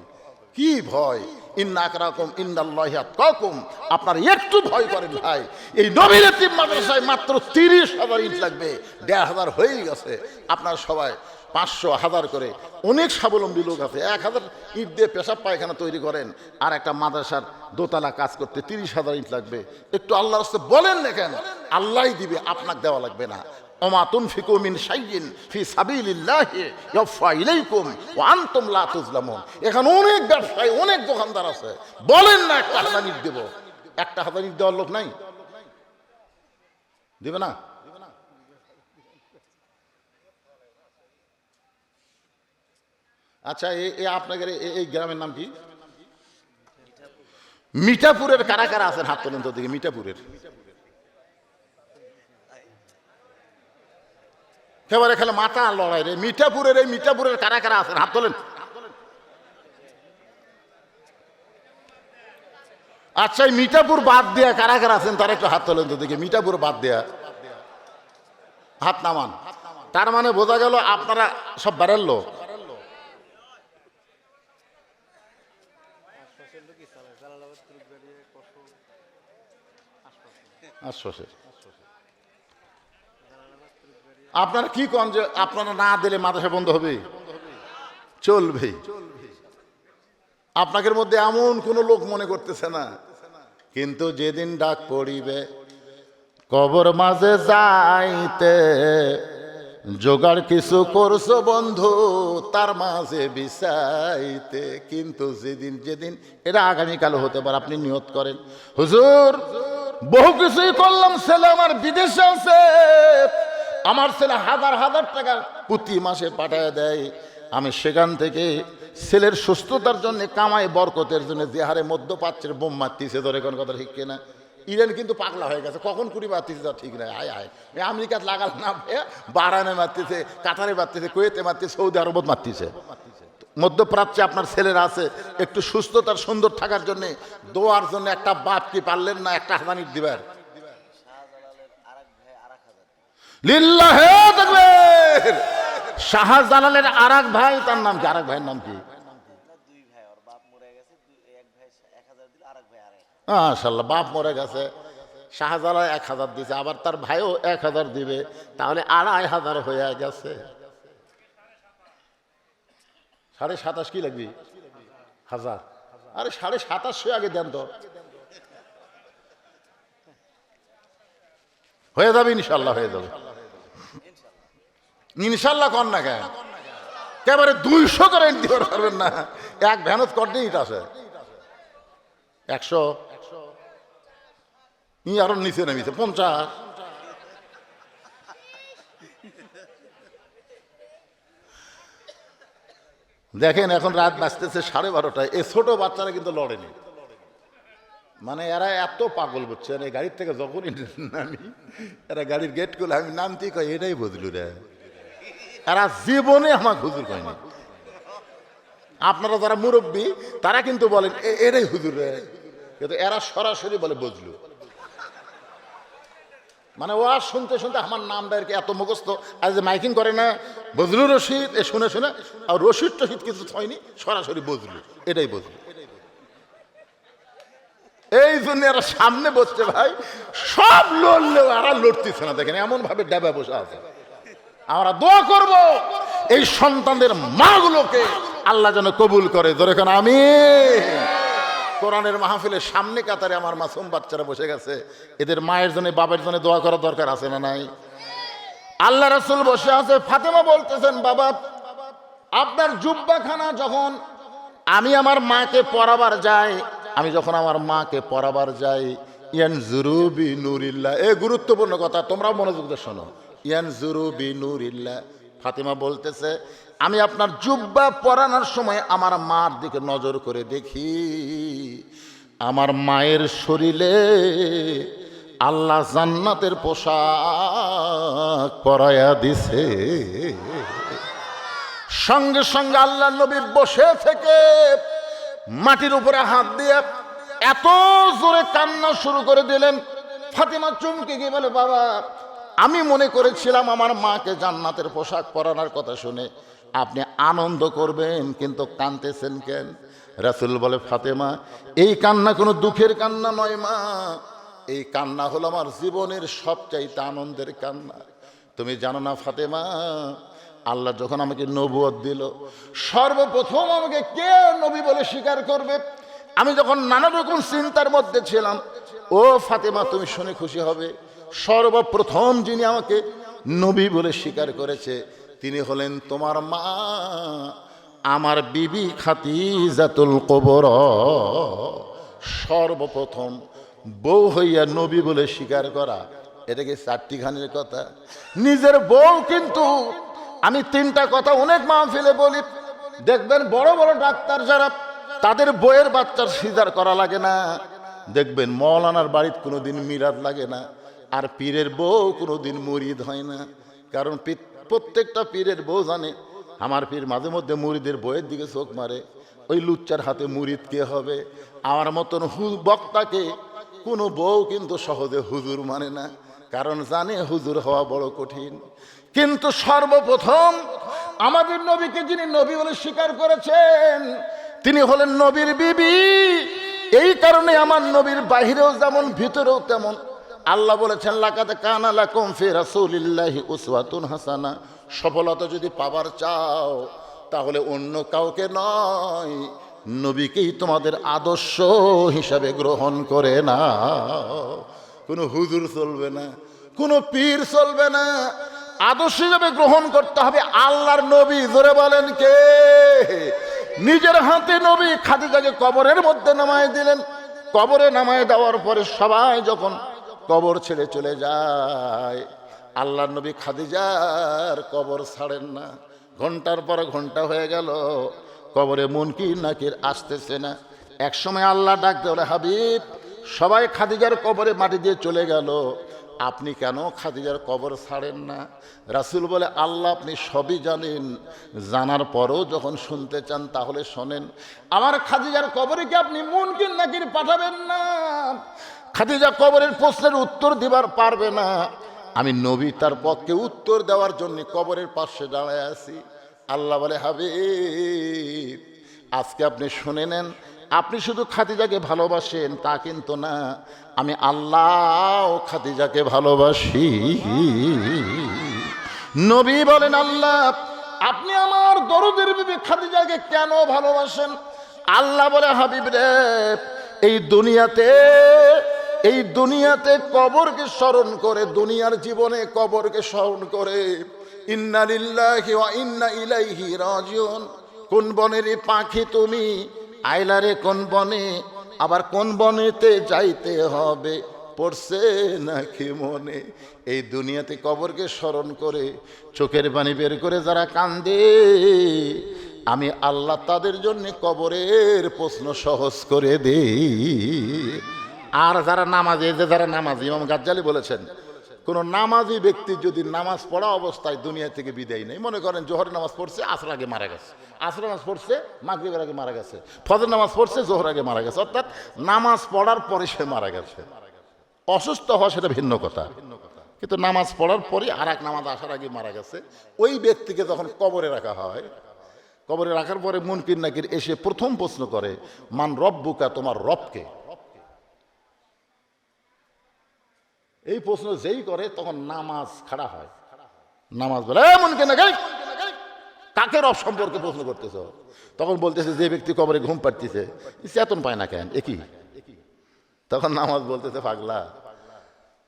কি ভয়! ইন্না আকরাকুম ইনদাল্লাহি আতকাকুম। আপনারা একটু ভয় করেন ভাই। এই নবীর এতিম মাদ্রাসায় মাত্র 30,000 ইট লাগবে, 1,500 হয়েই গেছে। আপনারা সবাই 500, 1000 করে, অনেক স্বাবলম্বী লোক আছে। 1000 ইট দিয়ে পেশাব পায়খানা তৈরি করেন, আর একটা মাদ্রাসার দোতলা কাজ করতে 30,000 ইট লাগবে। একটু আল্লাহর রাস্তায় বলেন না কেন? আল্লাহই দিবে, আপনাকে দেওয়া লাগবে না। ওমা তুনফিকু মিন শাইইন ফি সাবিলিল্লাহি ইয়াফা ইলাইকুম ওয়া আনতুম লা তুজলামুন। এখানে অনেক ব্যবসায়ী, অনেক দোকানদার আছে, বলেন না 1,000 ইট দেব। 1,000 ইট দেওয়ার লোক নাই, দিবে না। আচ্ছা, এই আপনাদের এই গ্রামের নাম কি? মিঠাপুরের কারা কারা আছেন হাত তোলেন তো দিকে। মিঠাপুরের একেবারে খেলে মাথা লড়াই রে। মিঠাপুরের এই মিঠাপুরের কারা কারা আছেন হাত তোলেন। আচ্ছা, এই মিঠাপুর বাদ দেয়া কারা কারা আছেন তারা একটু হাত তোলেন তো দিকে। মিঠাপুর বাদ দেয়া হাত নামান। তার মানে বোঝা গেল আপনারা সব বাড়ার লোক। আপনারা কি কন যে আপনারা না দিলে মাদ্রাসা বন্ধ হবে? চলবে। আপনাদের মধ্যে এমন কোন লোক মনে করতেছে না, কিন্তু যেদিন ডাক পড়িবে কবর মাঝে যাইতে, জোগাড় কিছু করছো বন্ধু তার মাঝে বিছাইতে, কিন্তু যেদিন যেদিন এটা আগামীকালও হতে পারে, আপনি নিয়ত করেন হুজুর বহু কিছুই করলাম, ছেলে আমার বিদেশে আছে, আমার ছেলে হাজার হাজার টাকা প্রতি মাসে পাঠায় দেয়, আমি সেখান থেকে ছেলের সুস্থতার জন্য কামাই বরকতের জন্য যে হারে মধ্যপ্রাচ্যের বোম মারতিছে, ধরে কোন কথা ঠিক কিনা? ইরান কিন্তু পাগলা হয়ে গেছে, কখন কুড়ি মারতেছে তা ঠিক নাই। আয় আয় আমেরিকাত লাগাল না, বাহরাইনে মারতেছে, কাতারে মারতেছে, কুয়েতে মারতেছে, সৌদি আরবত মারতেছে। মধ্যপ্রাচ্যে আপনার ছেলেরা আছে, একটু সুস্থতার সুন্দর থাকার জন্য দোয়ার জন্য একটা বাপ কি পারলেন না একটা হাজানির দিবার? লিল্লাহে তাকবীর। শাহজালালের আরেক ভাই, তার নাম কি? আরেক ভাইয়ের নাম কি? মাশাআল্লাহ, বাপ মরে গেছে, শাহজালাল 1000 দিছে, আবার তার ভাইও 1000 দিবে, তাহলে 2500 হয়ে গেছে। 27.5 কি লাগবে? 1000। আরে 2750 আগে দেন তো, হয়ে যাবে ইনশাল্লাহ, হয়ে যাবে ইনশাল্লাহ। কর না কেন একেবারে 200 করে দিতে পারবেন না, এক ভ্যানত করতে ইট আছে 100, আরো নিচে নেমেছে 50। দেখেন এখন রাত বাজতেছে 12:30, এই ছোট বাচ্চারা কিন্তু লড়েনি, মানে এরা এত পাগল বুঝছেন, এই গাড়ির থেকে যখনই নামি এরা গাড়ির গেট খুলে আমি নামতেই কয় এটাই বদলু রে, এরা জীবনে আমার হুজুর কয়নি। আপনারা যারা মুরব্বী তারা কিন্তু বলেন এটাই হুজুর রে, কিন্তু এরা সরাসরি বলে বজলু। মানে ওরা শুনতে শুনতে আমার নামটা এত মুখস্থ, আর যে মাইকিং করে না বজলুর রশিদ, এ শুনে শুনে আর রশিদ টশিদ কিছু হয়নি, সরাসরি বজলু, এটাই বজলু। এই জন্য এরা সামনে বসছে ভাই, সব লড়লেও এরা লড়তেছে না, দেখেন এমন ভাবে ডাবা বসে আছে। আমরা দোয়া করব এই সন্তানদের মাগুলোকে আল্লাহ যেন কবুল করে, যেরকম আমি কোরআনের মাহফিলের সামনে কাতারে আমার মাসুম বাচ্চারা বসে গেছে, এদের মায়ের জন্য বাবার জন্য দোয়া করার দরকার আছে না নাই? আল্লাহ রাসূল বসে আছে, ফাতেমা বলতেছেন বাবা আপনার জুব্বাখানা যখন আমি আমার মাকে পরাবার যাই, আমি যখন আমার মাকে পরাবার যাই, ইয়ানজুরু বি নূরিল্লাহ, এই গুরুত্বপূর্ণ কথা তোমরা মনোযোগ দিয়ে শোনো, ইয়ানজুরু বি নূরিল্লাহ। ফাতেমা বলতেছে আমি আপনার জুব্বা পরানোর সময় আমার মার দিকে নজর করে দেখি, আমার মায়ের শরীরে আল্লাহ জান্নাতের পোশাক পরায়া দিছে। সঙ্গে সঙ্গে আল্লাহ নবী বসে থেকে মাটির উপরে হাত দিয়ে এত জোরে কান্না শুরু করে দিলেন, ফাতেমা চমকে গিয়ে বলে বাবা আমি মনে করেছিলাম আমার মাকে জান্নাতের পোশাক পরানোর কথা শুনে আপনি আনন্দ করবেন, কিন্তু কাঁদতেছেন কেন? রাসূল বলে ফাতেমা এই কান্না কোনো দুঃখের কান্না নয় মা, এই কান্না হলো আমার জীবনের সবচাইতে আনন্দের কান্না। তুমি জানো না ফাতেমা, আল্লাহ যখন আমাকে নবুয়ত দিল, সর্বপ্রথম আমাকে কে নবী বলে স্বীকার করবে? আমি যখন নানা রকম চিন্তার মধ্যে ছিলাম, ও ফাতেমা তুমি শুনে খুশি হবে, সর্বপ্রথম যিনি আমাকে নবী বলে স্বীকার করেছে তিনি হলেন তোমার মা, আমার বিবি খাদিজাতুল কুবরা। সর্বপ্রথম বউ হইয়া নবী বলে স্বীকার করা, এটা কি চারটিখানের কথা? নিজের বউ কিন্তু, আমি 3টা কথা অনেক মাহফিলে বলি, দেখবেন বড় বড় ডাক্তার যারা তাদের বইয়ের বাচ্চার সিজার করা লাগে না, দেখবেন মৌলানার বাড়িতে কোনোদিন মিরাদ লাগে না, আর পীরের বউ কোনোদিন মুরিদ হয় না। কারণ প্রত্যেকটা পীরের বউ জানে আমার পীর মাঝে মধ্যে মুরিদের বইয়ের দিকে চোখ মারে, ওই লুচ্চার হাতে মুরিদ কে হবে? আমার মতন বক্তাকে কোনো বউ কিন্তু সহজে হুজুর মানে না, কারণ জানে হুজুর হওয়া বড় কঠিন। কিন্তু সর্বপ্রথম আমাদের নবীকে যিনি নবী বলে স্বীকার করেছেন তিনি হলেন নবীর বিবি। এই কারণে আমার নবীর বাহিরেও যেমন ভিতরেও তেমন। আল্লাহ বলেছেন লাকাদ কানা লাকুম ফি রাসূলিল্লাহি উসওয়াতুন হাসানা, সফলতা যদি পাবার চাও তাহলে অন্য কাউকে নয়, নবীকেই তোমাদের আদর্শ হিসাবে গ্রহণ করে না। কোনো হুজুর চলবে না, কোনো পীর চলবে না, আদর্শ হিসেবে গ্রহণ করতে হবে আল্লাহর নবী। জোরে বলেন কে? নিজের হাতে নবী খাদিজাকে কবরের মধ্যে নামায় দিলেন। কবরে নামায় দেওয়ার পরে সবাই যখন কবর ছেড়ে চলে যায়, আল্লাহর নবী খাদিজার কবর ছাড়েন না। ঘন্টার পর ঘন্টা হয়ে গেল, কবরে মুনকির নাকির আসতেছে না। এক সময় আল্লাহ ডাক দেওয়া, হাবিব সবাই খাদিজার কবরে মাটি দিয়ে চলে গেল, আপনি কেন খাদিজার কবর ছাড়েন না? রাসূল বলে, আল্লাহ আপনি সবই জানেন, জানার পরও যখন শুনতে চান তাহলে শোনেন। আমার খাদিজার কবরে কি আপনি মুনকির নাকির পাঠাবেন না? খাদিজা কবরের প্রশ্নের উত্তর দিবার পারবে না, আমি নবী তার পক্ষে উত্তর দেওয়ার জন্য কবরের পাশে দাঁড়ায় আছি। আল্লাহ বলে, হাবিব আজকে আপনি শুনে নেন, আপনি শুধু খাদিজাকে ভালোবাসেন তা কিন্তু না, আমি আল্লাহ খাদিজাকে ভালোবাসি। নবী বলেন, আল্লাহ আপনি আমার দরদের বিবি খাদিজাকে কেন ভালোবাসেন? আল্লাহ বলে, হাবিব রে, এই দুনিয়াতে কবরকে স্মরণ করে, দুনিয়ার জীবনে কবরকে স্মরণ করে ইন্না লিল্লাহি ওয়া ইন্না ইলাইহি রাজিউন। কোন বনের পাখি তুমি, আইলারে কোন বনে, আবার কোন বনেতে যাইতে হবে, পড়ছে নাকি মনে? এই দুনিয়াতে কবরকে স্মরণ করে চোখের পানি বের করে যারা কান্দে, আমি আল্লাহ তাদের জন্য কবরের প্রশ্ন সহজ করে দেই। আর যারা নামাজি, যারা নামাজি, ইমাম গাজ্জালি বলেছেন, কোন নামাজি ব্যক্তি যদি নামাজ পড়া অবস্থায় দুনিয়া থেকে বিদায় নেই, মনে করেন জোহরের নামাজ পড়ছে, আসর আগে মারা গেছে, আসর নামাজ পড়ছে মাগরিবের আগে মারা গেছে, ফজর নামাজ পড়ছে জোহর আগে মারা গেছে, অর্থাৎ নামাজ পড়ার পরে সে মারা গেছে। অসুস্থ হওয়া সেটা ভিন্ন কথা, কিন্তু নামাজ পড়ার পরে আর এক নামাজ আসার আগে মারা গেছে, ওই ব্যক্তিকে যখন কবরে রাখা হয়, কবরে রাখার পরে মুনকির নাকির এসে প্রথম প্রশ্ন করে, মান রব্বুকা, তোমার রবকে? এই প্রশ্ন যেই করে তখন নামাজ খাড়া হয়। নামাজ বলে, মুনকির নাকির কাকে রব সম্পর্কে প্রশ্ন করতেছ? তখন বলতেছে, যে ব্যক্তি কবরে ঘুম পাড়তেছে, চেতন পায় না কেন, একই। তখন নামাজ বলতেছে, পাগলা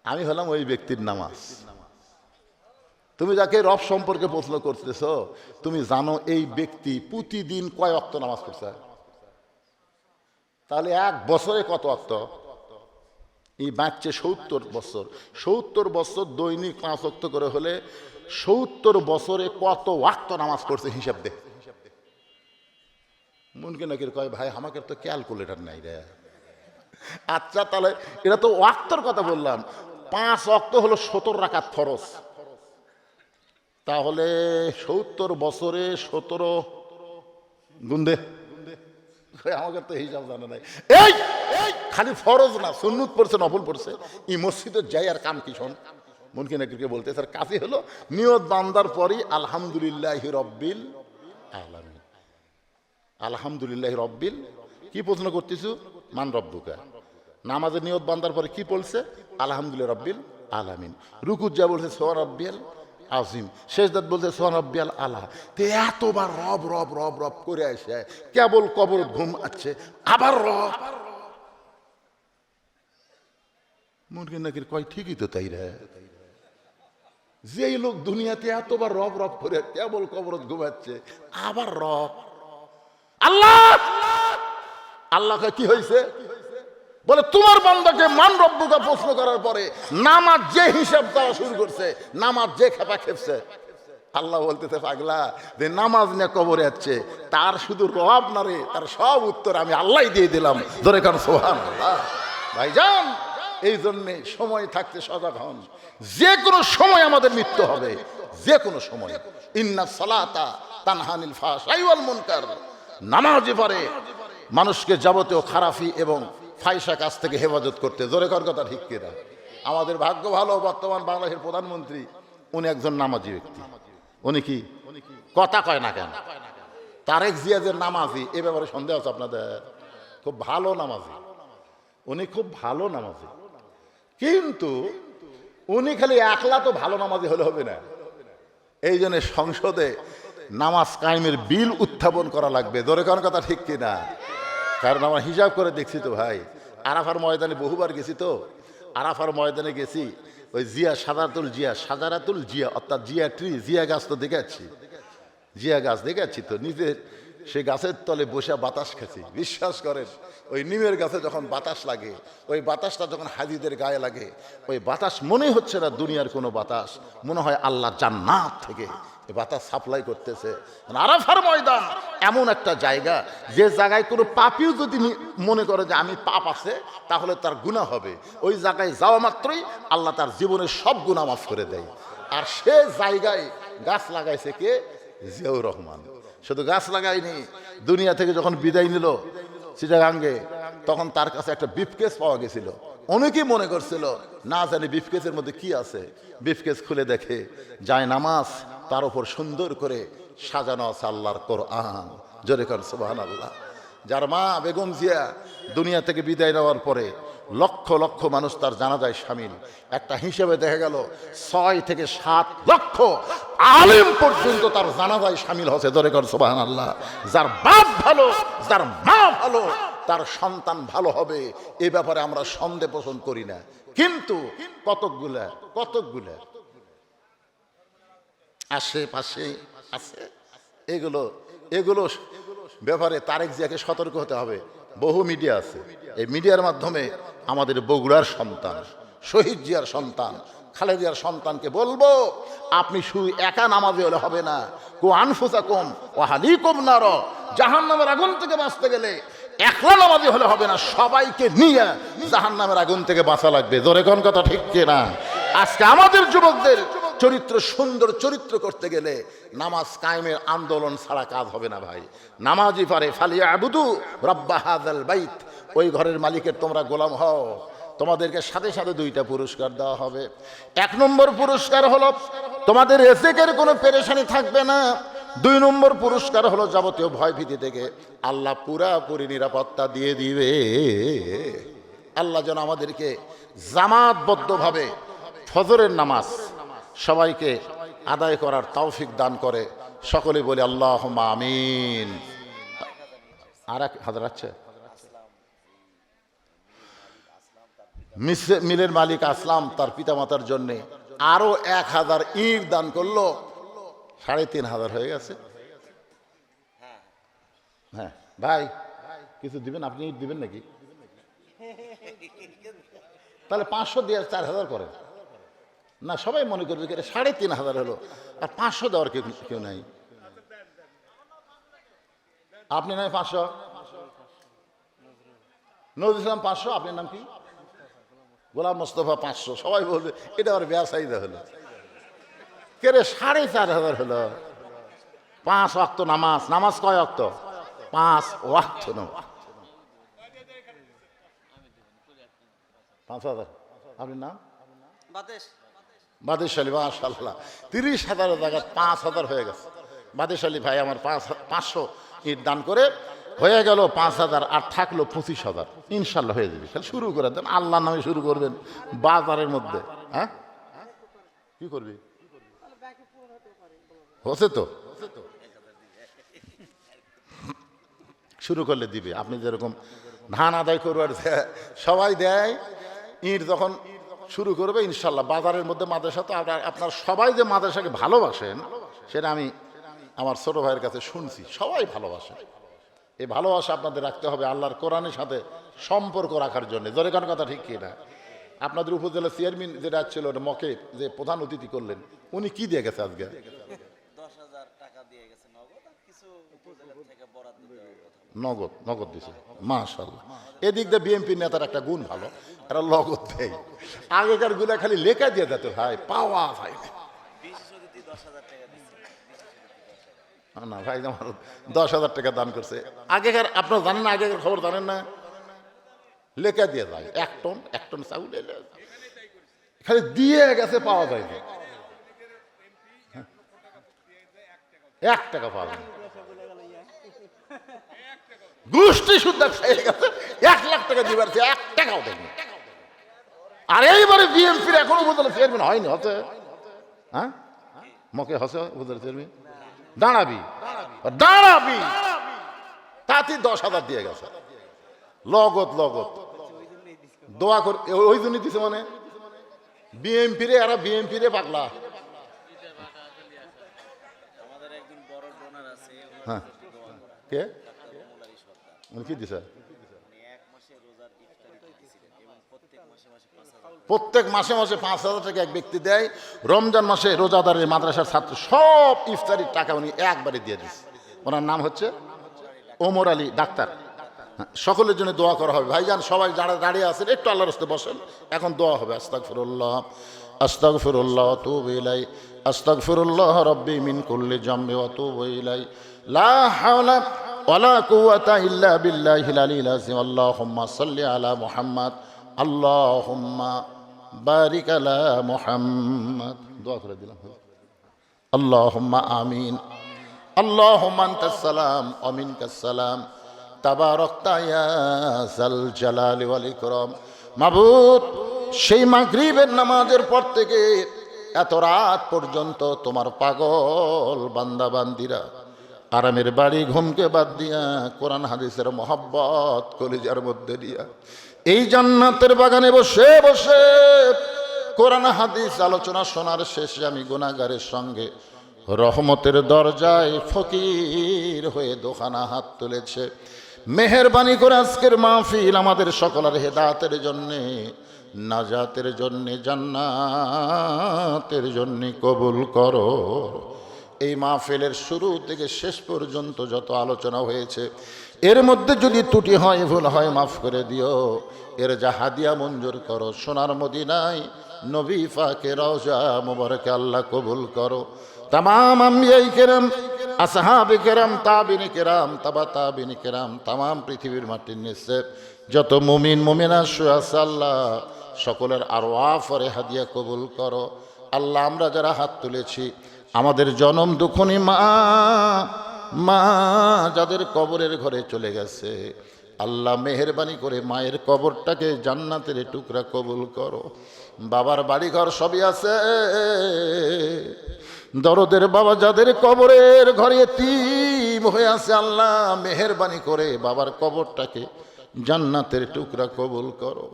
আমি হলাম ওই ব্যক্তির নামাজ। তুমি যাকে রব সম্পর্কে প্রশ্ন করতেছ, তুমি জানো এই ব্যক্তি প্রতিদিন কয় ওয়াক্ত নামাজ পড়ছে? তাহলে এক বছরে কত ওয়াক্ত? এই বাচ্চা 70 বছর, 70 বছর দৈনিক 5 ওয়াক্ত করে হলে 70 বছরে কত ওয়াক্ত নামাজ পড়ছে হিসাব দে। মুনকির নাকির কয়, ভাই আমাকে তো ক্যালকুলেটর নাই রে। আচ্ছা তাহলে এটা তো ওয়াক্তর কথা বললাম, 5 ওয়াক্ত হলো 17 রাকাত ফরজ, তাহলে 70 বছরে 17 গুন্দে, আমাকে তো হিসাব জানা নাই। এই খালি ফরজ না, সুন্নত পড়ছে, নফল পড়ছে, এই মসজিদে যাই আর কাম কি শোন। মুনকির নাকিরকে বলতে স্যার কাজে হলো নিয়ত বান্দার পরই আলহামদুলিল্লাহি রব্বিল আলামিন। আলহামদুলিল্লাহি রব্বিল, কি প্রশ্ন করতেছু? মান রব্বুকা। নামাজের নিয়ত বান্দার পরে কি বলছে? আলহামদুলিল্লাহ রব্বিল আলামিন। রুকুত যা বলছে সুবহান রাব্বিয়াল আজিম, সেজদাত বলছে সুবহান রাব্বিয়াল আলা। তে এতবার রব রব রব রব করে আসে, কেবল কবর ঘুম আছে, আবার রব। মুনকির নাকির কয়, ঠিকই তো তাই রে, যেই লোক দুনিয়াতে এতবার রব রব করে কেবল কবর ঘুমাচ্ছে, আবার রব। আল্লাহ আল্লাহ কি হয়েছে? বলে, তোমার বান্দাকে মান রব্বুকা প্রশ্ন করার পরে নামাজ যে হিসাব দেওয়া শুরু করছে, নামাজ যে খেপা খেপছে, আল্লাহ বলতেছে, পাগলা যে নামাজ নিয়ে কবরে যাচ্ছে, তার শুধু রব না রে, তার সব উত্তর আমি আল্লাহ দিয়ে দিলাম। ধরে কারণ সুবহানাল্লাহ। ভাইজান, এই জন্যে সময় থাকতে সজাগ হন, যে কোনো সময় আমাদের মৃত্যু হবে, যে কোনো সময়। ইন্না সালাতা তানহা আনিল ফাহশাই ওয়াল মুনকার, নামাজে পারে মানুষকে যাবতীয় খারাপি এবং ফাহিশা কাজ থেকে হেফাজত করতে। জোরে কর কথা ঠিক কিনা? আমাদের ভাগ্য ভালো, বর্তমান বাংলাদেশের প্রধানমন্ত্রী উনি একজন নামাজি ব্যক্তি। উনি কি কথা কয় না কেন? তারেক জিয়া যে নামাজি, এ ব্যাপারে সন্দেহ আছে আপনাদের? খুব ভালো নামাজি, উনি খুব ভালো নামাজি, কিন্তু উনি খালি একলা তো ভালো নামাজি হলে হবে না। এই জন্য সংসদে নামাজ কায়েমের বিল উত্থাপন করা লাগবে। জোরে কর কথা ঠিক কিনা? কারণ আমরা হিসাব করে দেখছি তো ভাই, আরাফার ময়দানে বহুবার গেছি, তো আরাফার ময়দানে গেছি, ওই সাজারাতুল জিয়া অর্থাৎ জিয়া ট্রি, জিয়া গাছ তো দেখেছি, জিয়া গাছ দেখেছি তো, নিজের সে গাছের তলে বসে বাতাস খেছি। বিশ্বাস করেন, ওই নিমের গাছে যখন বাতাস লাগে, ওই বাতাসটা যখন হাজিদের গায়ে লাগে, ওই বাতাস মনে হচ্ছে না দুনিয়ার কোনো বাতাস, মনে হয় আল্লাহ জান্নাত থেকে এই বাতাস সাপ্লাই করতেছে। আরাফার ময়দান এমন একটা জায়গা, যে জায়গায় কোনো পাপীও যদি মনে করে যে আমি পাপ আছে, তাহলে তার গুনাহ হবে। ওই জায়গায় যাওয়া মাত্রই আল্লাহ তার জীবনের সব গুনাহ মাফ করে দেয়। আর সে জায়গায় গাছ লাগাইছে কে? জিয়াউর রহমান। শুধু গাছ লাগায়নি, দুনিয়া থেকে যখন বিদায় নিল চিটাগাঙ্গে, তখন তার কাছে একটা ব্রিফকেস পাওয়া গেছিল। অনেকেই মনে করছিল না জানি ব্রিফকেসের মধ্যে কি আছে। ব্রিফকেস খুলে দেখে যায় নামাজ, তার উপর সুন্দর করে সাজানো আছে আল্লাহর কোরআন। জোরে কর সুবহানাল্লাহ। যার মা বেগম জিয়া দুনিয়া থেকে বিদায় নেওয়ার পরে লক্ষ লক্ষ মানুষ তার জানাজায় শামিল। একটা হিসেবে দেখা গেল 6 থেকে 7 লক্ষ আলেম পর্যন্ত তার জানাজায় শামিল হচ্ছে। জোরে কর সুবহানাল্লাহ। যার বাপ ভালো, যার মা ভালো, তার সন্তান ভালো হবে, এ ব্যাপারে আমরা সন্দেহ পোষণ করি না। কিন্তু কতকগুলা আশেপাশে আছে, এগুলো ব্যাপারে তারেক জিয়াকে সতর্ক হতে হবে। বহু মিডিয়া আছে, এই মিডিয়ার মাধ্যমে আমাদের বগুড়ার সন্তান, শহীদ জিয়ার সন্তান, খালেদিয়ার সন্তানকে বলবো, আপনি শুধু একা নামাজি হলে হবে না। কো আনফুসাকুম ওয়া আহলিকুম নার, জাহান্নামের আগুন থেকে বাঁচতে গেলে একলা নামাজি হলে হবে না, সবাইকে নিয়ে জাহান্নামের আগুন থেকে বাঁচা লাগবে। জোরে কোন কথা ঠিক কিনা? আজকে আমাদের যুবকদের চরিত্র সুন্দর চরিত্র করতে গেলে নামাজ কায়েমের আন্দোলন ছাড়া কাজ হবে না ভাই। নামাজি পারে ফালিয়াবুদু রাব্বা হাযাল বাইত, ওই ঘরের মালিকের তোমরা গোলাম হও। তোমাদেরকে সাথে সাথে 2টা পুরস্কার দেওয়া হবে। 1 নম্বর পুরস্কার হলো তোমাদের রিজিকের কোনো পেরেশানি থাকবে না। 2 নম্বর পুরস্কার হলো যাবতীয় ভয় ভীতি থেকে আল্লাহ পুরাপুরি নিরাপত্তা দিয়ে দিবে। আল্লাহ যেন আমাদেরকে জামাতবদ্ধভাবে ফজরের নামাজ সবাইকে আদায় করার তৌফিক দান করে। সকলে বলে আল্লাহুম্মা আমিন। আর এক হাজার আছে মিলের মালিক আসলাম তার পিতামাতার জন্য আরো 1000 ইট দান করলো, 3500 হয়ে গেছে। হ্যাঁ ভাই, কিছু দিবেন? আপনি ইট দিবেন নাকি? তাহলে 500 দিয়ে 4000 করেন না, সবাই মনে করবে 3500 হলো, আর 500 দেওয়ার কেউ নাই। আপনি নাই 500, নজরুল ইসলাম 500, আপনার নাম কি? গোলাম মোস্তফা 500। সবাই বলবে এটা আর বেয়াসাইদা হলো, কে রে 4500 হলো। 5 ওয়াক্ত নামাজ, নামাজ কয় ওয়াক্ত? 5 ওয়াক্ত নামাজ। 5000। আপনার নাম? বাদেশ আলী। মাশাআল্লাহ, 30,000 জায়গা 5000 হয়ে গেছে। বাদেশ আলী ভাই আমার 500 ইট দান করে হয়ে গেল 5000, আর থাকলো 25,000। ইনশাল্লাহ হয়ে যাবে। খালি শুরু করে দেন, আল্লাহর নামে শুরু করবেন বাজারের মধ্যে। হ্যাঁ, কি করবি? হচ্ছে তো, শুরু করলে দিবে। আপনি যেরকম ধান আদায় করবার সবাই দেয়, ইট যখন শুরু করবে ইনশাল্লাহ বাজারের মধ্যে মাদ্রাসা, তো আপনার সবাই যে মাদ্রাসাকে ভালোবাসেন সেটা আমি আমার ছোট ভাইয়ের কাছে শুনছি, সবাই ভালোবাসে। এই ভালোবাসা আপনাদের রাখতে হবে আল্লাহর কোরআনের সাথে সম্পর্ক রাখার জন্য। জোরে কোন কথা ঠিক কিনা? আপনাদের উপজেলা চেয়ারম্যান যেটা ছিল মকে, যে প্রধান অতিথি করলেন, উনি কি দিয়ে গেছে আজকে? 10,000 টাকা দিয়ে গেছে নগদ, আর কিছু উপজেলা থেকে বরাদ্দ দেওয়ার কথা। নগদ দিছে। মাশাআল্লাহ। এদিক দিয়ে বিএনপি নেতার একটা গুণ ভালো, এরা নগদ দেয়। আগেকার গুলা খালি লেখা দিয়ে যেত ভাই, পাওয়া ভাই। বিশেষ অতিথি 10,000 টাকা দিচ্ছে। না ভাই, আমার 10,000 টাকা দান করছে। আগেকার আপনারা জানেন না, আগেকার খবর জানেন না, লেখা দিয়ে যায় 1 টন চাউল খালি দিয়ে গেছে, পাওয়া যায় না। 1 টাকা পাওয়া যায় না। গোষ্ঠী শুদ্ধ খেয়ে গেছে, 1 লাখ টাকা দিবার 1 টাকাও দেয়নি। আর এইবারে বিএনপির এখনো উপজেলা চেয়ারম্যান হয়নি, হচ্ছে? হ্যাঁ, মকে হচ্ছে উপজেলা চেয়ারম্যান। দাঁড়াবি তাতে 10,000 দিয়ে গেছে লগত। দোয়া কর, ওই জন্য দিছে, মানে বিএমপিরে এরা বিএমপিরে পাগলা। আমাদের একজন বড় ডোনার আছে, হ্যাঁ দোয়া করা কে ডাক্তার মোলারি সরকার। উনি কি দিছে? উনি এক মাসে রোজার ইফতারি দিয়েছিলেন এবং প্রত্যেক মাসে মাসে 5,000 প্রত্যেক মাসে মাসে 5,000 টাকা এক ব্যক্তি দেয়। রমজান মাসে রোজাদারের মাদ্রাসার ছাত্র সব ইফতারির টাকা উনি একবারে দিয়ে দিচ্ছে। ওনার নাম হচ্ছে ওমর আলী ডাক্তার। হ্যাঁ, সকলের জন্য দোয়া করা হবে। ভাইজান সবাই যারা দাঁড়িয়ে আছেন একটু আল্লাহর রাস্তায় বসেন, এখন দোয়া হবে। আস্তাগফিরুল্লাহ আস্তাগফিরুল্লাহ ওয়া আতুবু ইলাই, আস্তাগফিরুল্লাহ রাব্বি মিন কুল্লি জামবি ওয়া আতুবু ইলাই, লা হাওলা ওয়ালা কুওয়াতা ইল্লা বিল্লাহিল আলিয়্যিল আযীম। আল্লাহুম্মা সাল্লি আলা মুহাম্মাদ, আল্লাহুম্মা বারিক আলা মুহাম্মাদ। দোয়া করে দিলাম। আল্লাহুম্মা আমিন। আল্লাহুম্মা আনতাস সালাম ওয়া মিনকাস সালাম, তাবারাকতা ইয়া যাল জালালি ওয়াল ইকরাম। মাবুদ, সেই মাগরিবের নামাজের পর থেকে এত রাত পর্যন্ত তোমার পাগল বান্দা বান্দিরা আরামের বাড়ি ঘুমকে বাদ দিয়া কোরআন হাদিসের মহব্বত কলিজার মধ্যে দিয়া এই জান্নাতের বাগানে বসে বসে কোরআন হাদিস আলোচনা শোনার শেষে আমি গুনাহগারের সঙ্গে রহমতের দরজায় ফকির হয়ে দোকানা হাত তুলেছে। মেহেরবানি করে আজকের মাহফিল আমাদের সকলের হেদায়েতের জন্যে, নাজাতের জন্যে, জান্নাতের জন্যে কবুল করো। এই মাহফিলের শুরু থেকে শেষ পর্যন্ত যত আলোচনা হয়েছে এর মধ্যে যদি ত্রুটি হয়, ভুল হয়, মাফ করে দিও। এর যা হাদিয়া মঞ্জুর করো সোনার মদিনায় নবী পাকে রওজা মুবারকে আল্লাহ কবুল করো। तमाम अंबियाए केराम, আসহাবে কেরাম, তাবিনে কেরাম, তাবা তাবিনে কেরাম, তামাম পৃথিবীর মাটির নিচে যত মুমিন মুমিনা শুয়ে আছে আল্লাহ সকলের আরওয়াফরে হাদিয়া কবুল করো। আল্লাহ আমরা যারা হাত তুলেছি আমাদের জনম দুঃখনী মা মা যাদের কবরের ঘরে চলে গেছে আল্লাহ মেহেরবানি করে মায়ের কবরটাকে জান্নাতের টুকরা কবুল করো। বাবার বাড়িঘর সবই আছে, দরদের বাবা যাদের কবরের ঘরে এতিম হয়ে আছে আল্লাহ মেহেরবানি করে বাবার কবরটাকে জান্নাতের টুকরা কবুল করো।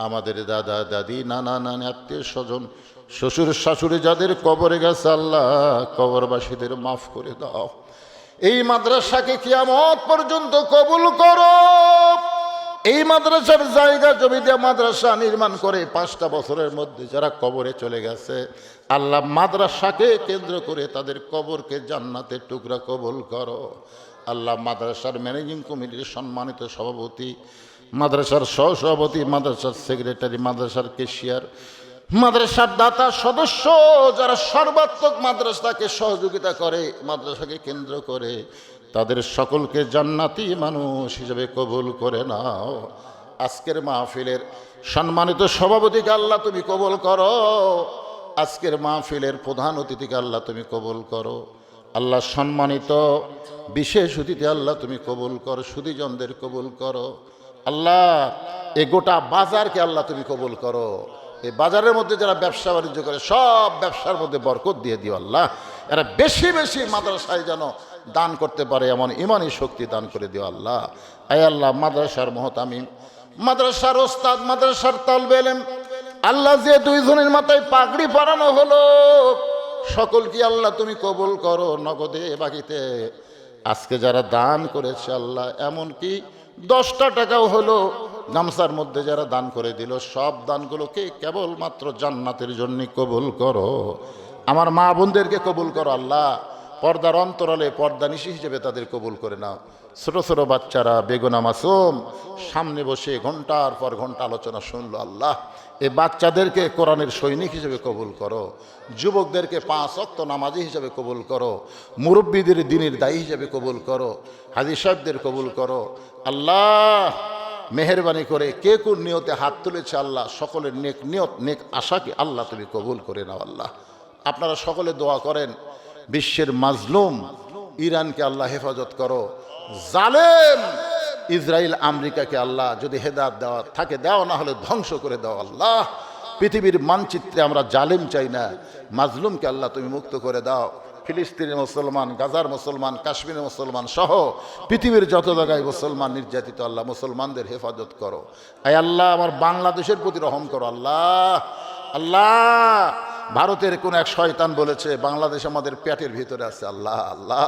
আমাদের দাদা দাদি নানা নানি আত্মীয় স্বজন শ্বশুর শাশুড়ি যাদের কবরে গেছে আল্লাহ কবরবাসীদের মাফ করে দাও। এই মাদ্রাসাকে কিয়ামত পর্যন্ত কবুল করো। এই মাদ্রাসার জায়গা জমি দিয়ে মাদ্রাসা নির্মাণ করে 5টা বছরের মধ্যে যারা কবরে চলে গেছে আল্লাহ মাদ্রাসাকে কেন্দ্র করে তাদের কবরকে জান্নাতের টুকরা কবুল করো। আল্লাহ মাদ্রাসার ম্যানেজিং কমিটির সম্মানিত সভাপতি, মাদ্রাসার সহসভাপতি, মাদ্রাসার সেক্রেটারি, মাদ্রাসার কেশিয়ার, মাদ্রাসার দাতা সদস্য যারা সর্বাত্মক মাদ্রাসাকে সহযোগিতা করে মাদ্রাসাকে কেন্দ্র করে তাদের সকলকে জান্নাতি মানুষ হিসেবে কবুল করে নাও। আজকের মাহফিলের সম্মানিত সভাপতিকে আল্লাহ তুমি কবুল করো। আজকের মাহফিলের প্রধান অতিথিকে আল্লাহ তুমি কবুল করো। আল্লাহ সম্মানিত বিশেষ অতিথি আল্লাহ তুমি কবুল করো। সুধীজনদের কবুল করো আল্লাহ। এ গোটা বাজারকে আল্লাহ তুমি কবুল করো। এই বাজারের মধ্যে যারা ব্যবসা বাণিজ্য করে সব ব্যবসার মধ্যে বরকত দিয়ে দিও আল্লাহ। এরা বেশি বেশি মাদ্রাসায় যেন দান করতে পারে এমন ইমানি শক্তি দান করে দিও আল্লাহ। আয় আল্লাহ মাদ্রাসার মহতামিম, মাদ্রাসার ওস্তাদ, মাদ্রাসার তালবে ইলম আল্লাহ যে 2 জনের মাথায় পাগড়ি পরানো হলো সকলকে আল্লাহ তুমি কবুল করো নগদে বাকিতে। আজকে যারা দান করেছে আল্লাহ এমনকি 10টা টাকাও হলো গামছার মধ্যে যারা দান করে দিল সব দানগুলোকে কেবলমাত্র জান্নাতের জন্য কবুল করো। আমার মা বোনদেরকে কবুল করো আল্লাহ। পর্দার অন্তরালে পর্দানিশী হিসেবে তাদের কবুল করে নাও। ছোট ছোট বাচ্চারা বেগুনা মাসুম সামনে বসে ঘন্টার পর ঘন্টা আলোচনা শুনলো আল্লাহ। এই বাচ্চাদেরকে কোরআনের সৈনিক হিসেবে কবুল করো। যুবকদেরকে 5 ওয়াক্ত নামাজি হিসেবে কবুল করো। মুরব্বীদের দ্বীনের দায়ী হিসেবে কবুল করো। হাজী সাহেবদের কবুল করো আল্লাহ। মেহেরবানি করে কে কোন নিয়তে হাত তুলেছে আল্লাহ সকলের নেক নিয়ত নেক আশাকে আল্লাহ তুমি কবুল করে নাও আল্লাহ। আপনারা সকলে দোয়া করেন বিশ্বের মাজলুম ইরানকে আল্লাহ হেফাজত করো। জালেম ইসরায়েল আমেরিকাকে আল্লাহ যদি হেদায়েত দেওয়া থাকে দাও, না হলে ধ্বংস করে দাও আল্লাহ। পৃথিবীর মানচিত্রে আমরা জালেম চাই না, মাজলুমকে আল্লাহ তুমি মুক্ত করে দাও। ফিলিস্তিনের মুসলমান, গাজার মুসলমান, কাশ্মীরের মুসলমান সহ পৃথিবীর যত জায়গায় মুসলমান নির্যাতিত আল্লাহ মুসলমানদের হেফাজত করো। আয় আল্লাহ আমার বাংলাদেশের প্রতি রহম করো আল্লাহ। আল্লাহ ভারতের কোন এক শয়তান বলেছে বাংলাদেশ আমাদের পেটের ভিতরে আছে। আল্লাহ আল্লাহ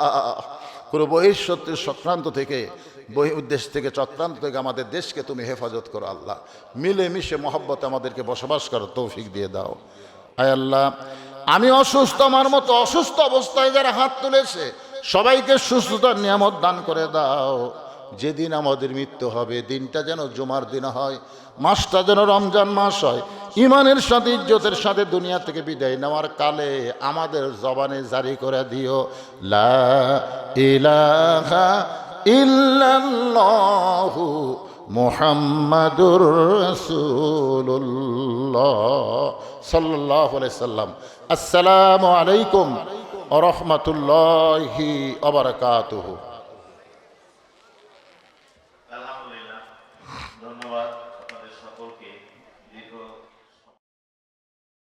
কোনো বহিঃশত্রুর চক্রান্ত থেকে উদ্দেশ্য থেকে চক্রান্ত থেকে আমাদের দেশকে তুমি হেফাজত করো। আল্লাহ মিলেমিশে মহব্বতে আমাদেরকে বসবাস করার তৌফিক দিয়ে দাও। আয় আল্লাহ আমি অসুস্থ, আমার মতো অসুস্থ অবস্থায় যারা হাত তুলেছে সবাইকে সুস্থতার নিয়ামত দান করে দাও। যেদিন আমাদের মৃত্যু হবে দিনটা যেন জুমার দিন হয়, মাসটা যেন রমজান মাস হয়, ইমানের সাথে ইজ্জতের সাথে দুনিয়া থেকে বিদায় নেওয়ার কালে আমাদের জবানে জারি করে দিও লা ইলাহা ইল্লাল্লাহু মুহাম্মাদুর রাসূলুল্লাহ সাল্লাল্লাহু আলাইহি সাল্লাম। আসসালামু আলাইকুম ওয়া রাহমাতুল্লাহি ওয়া বারাকাতুহু।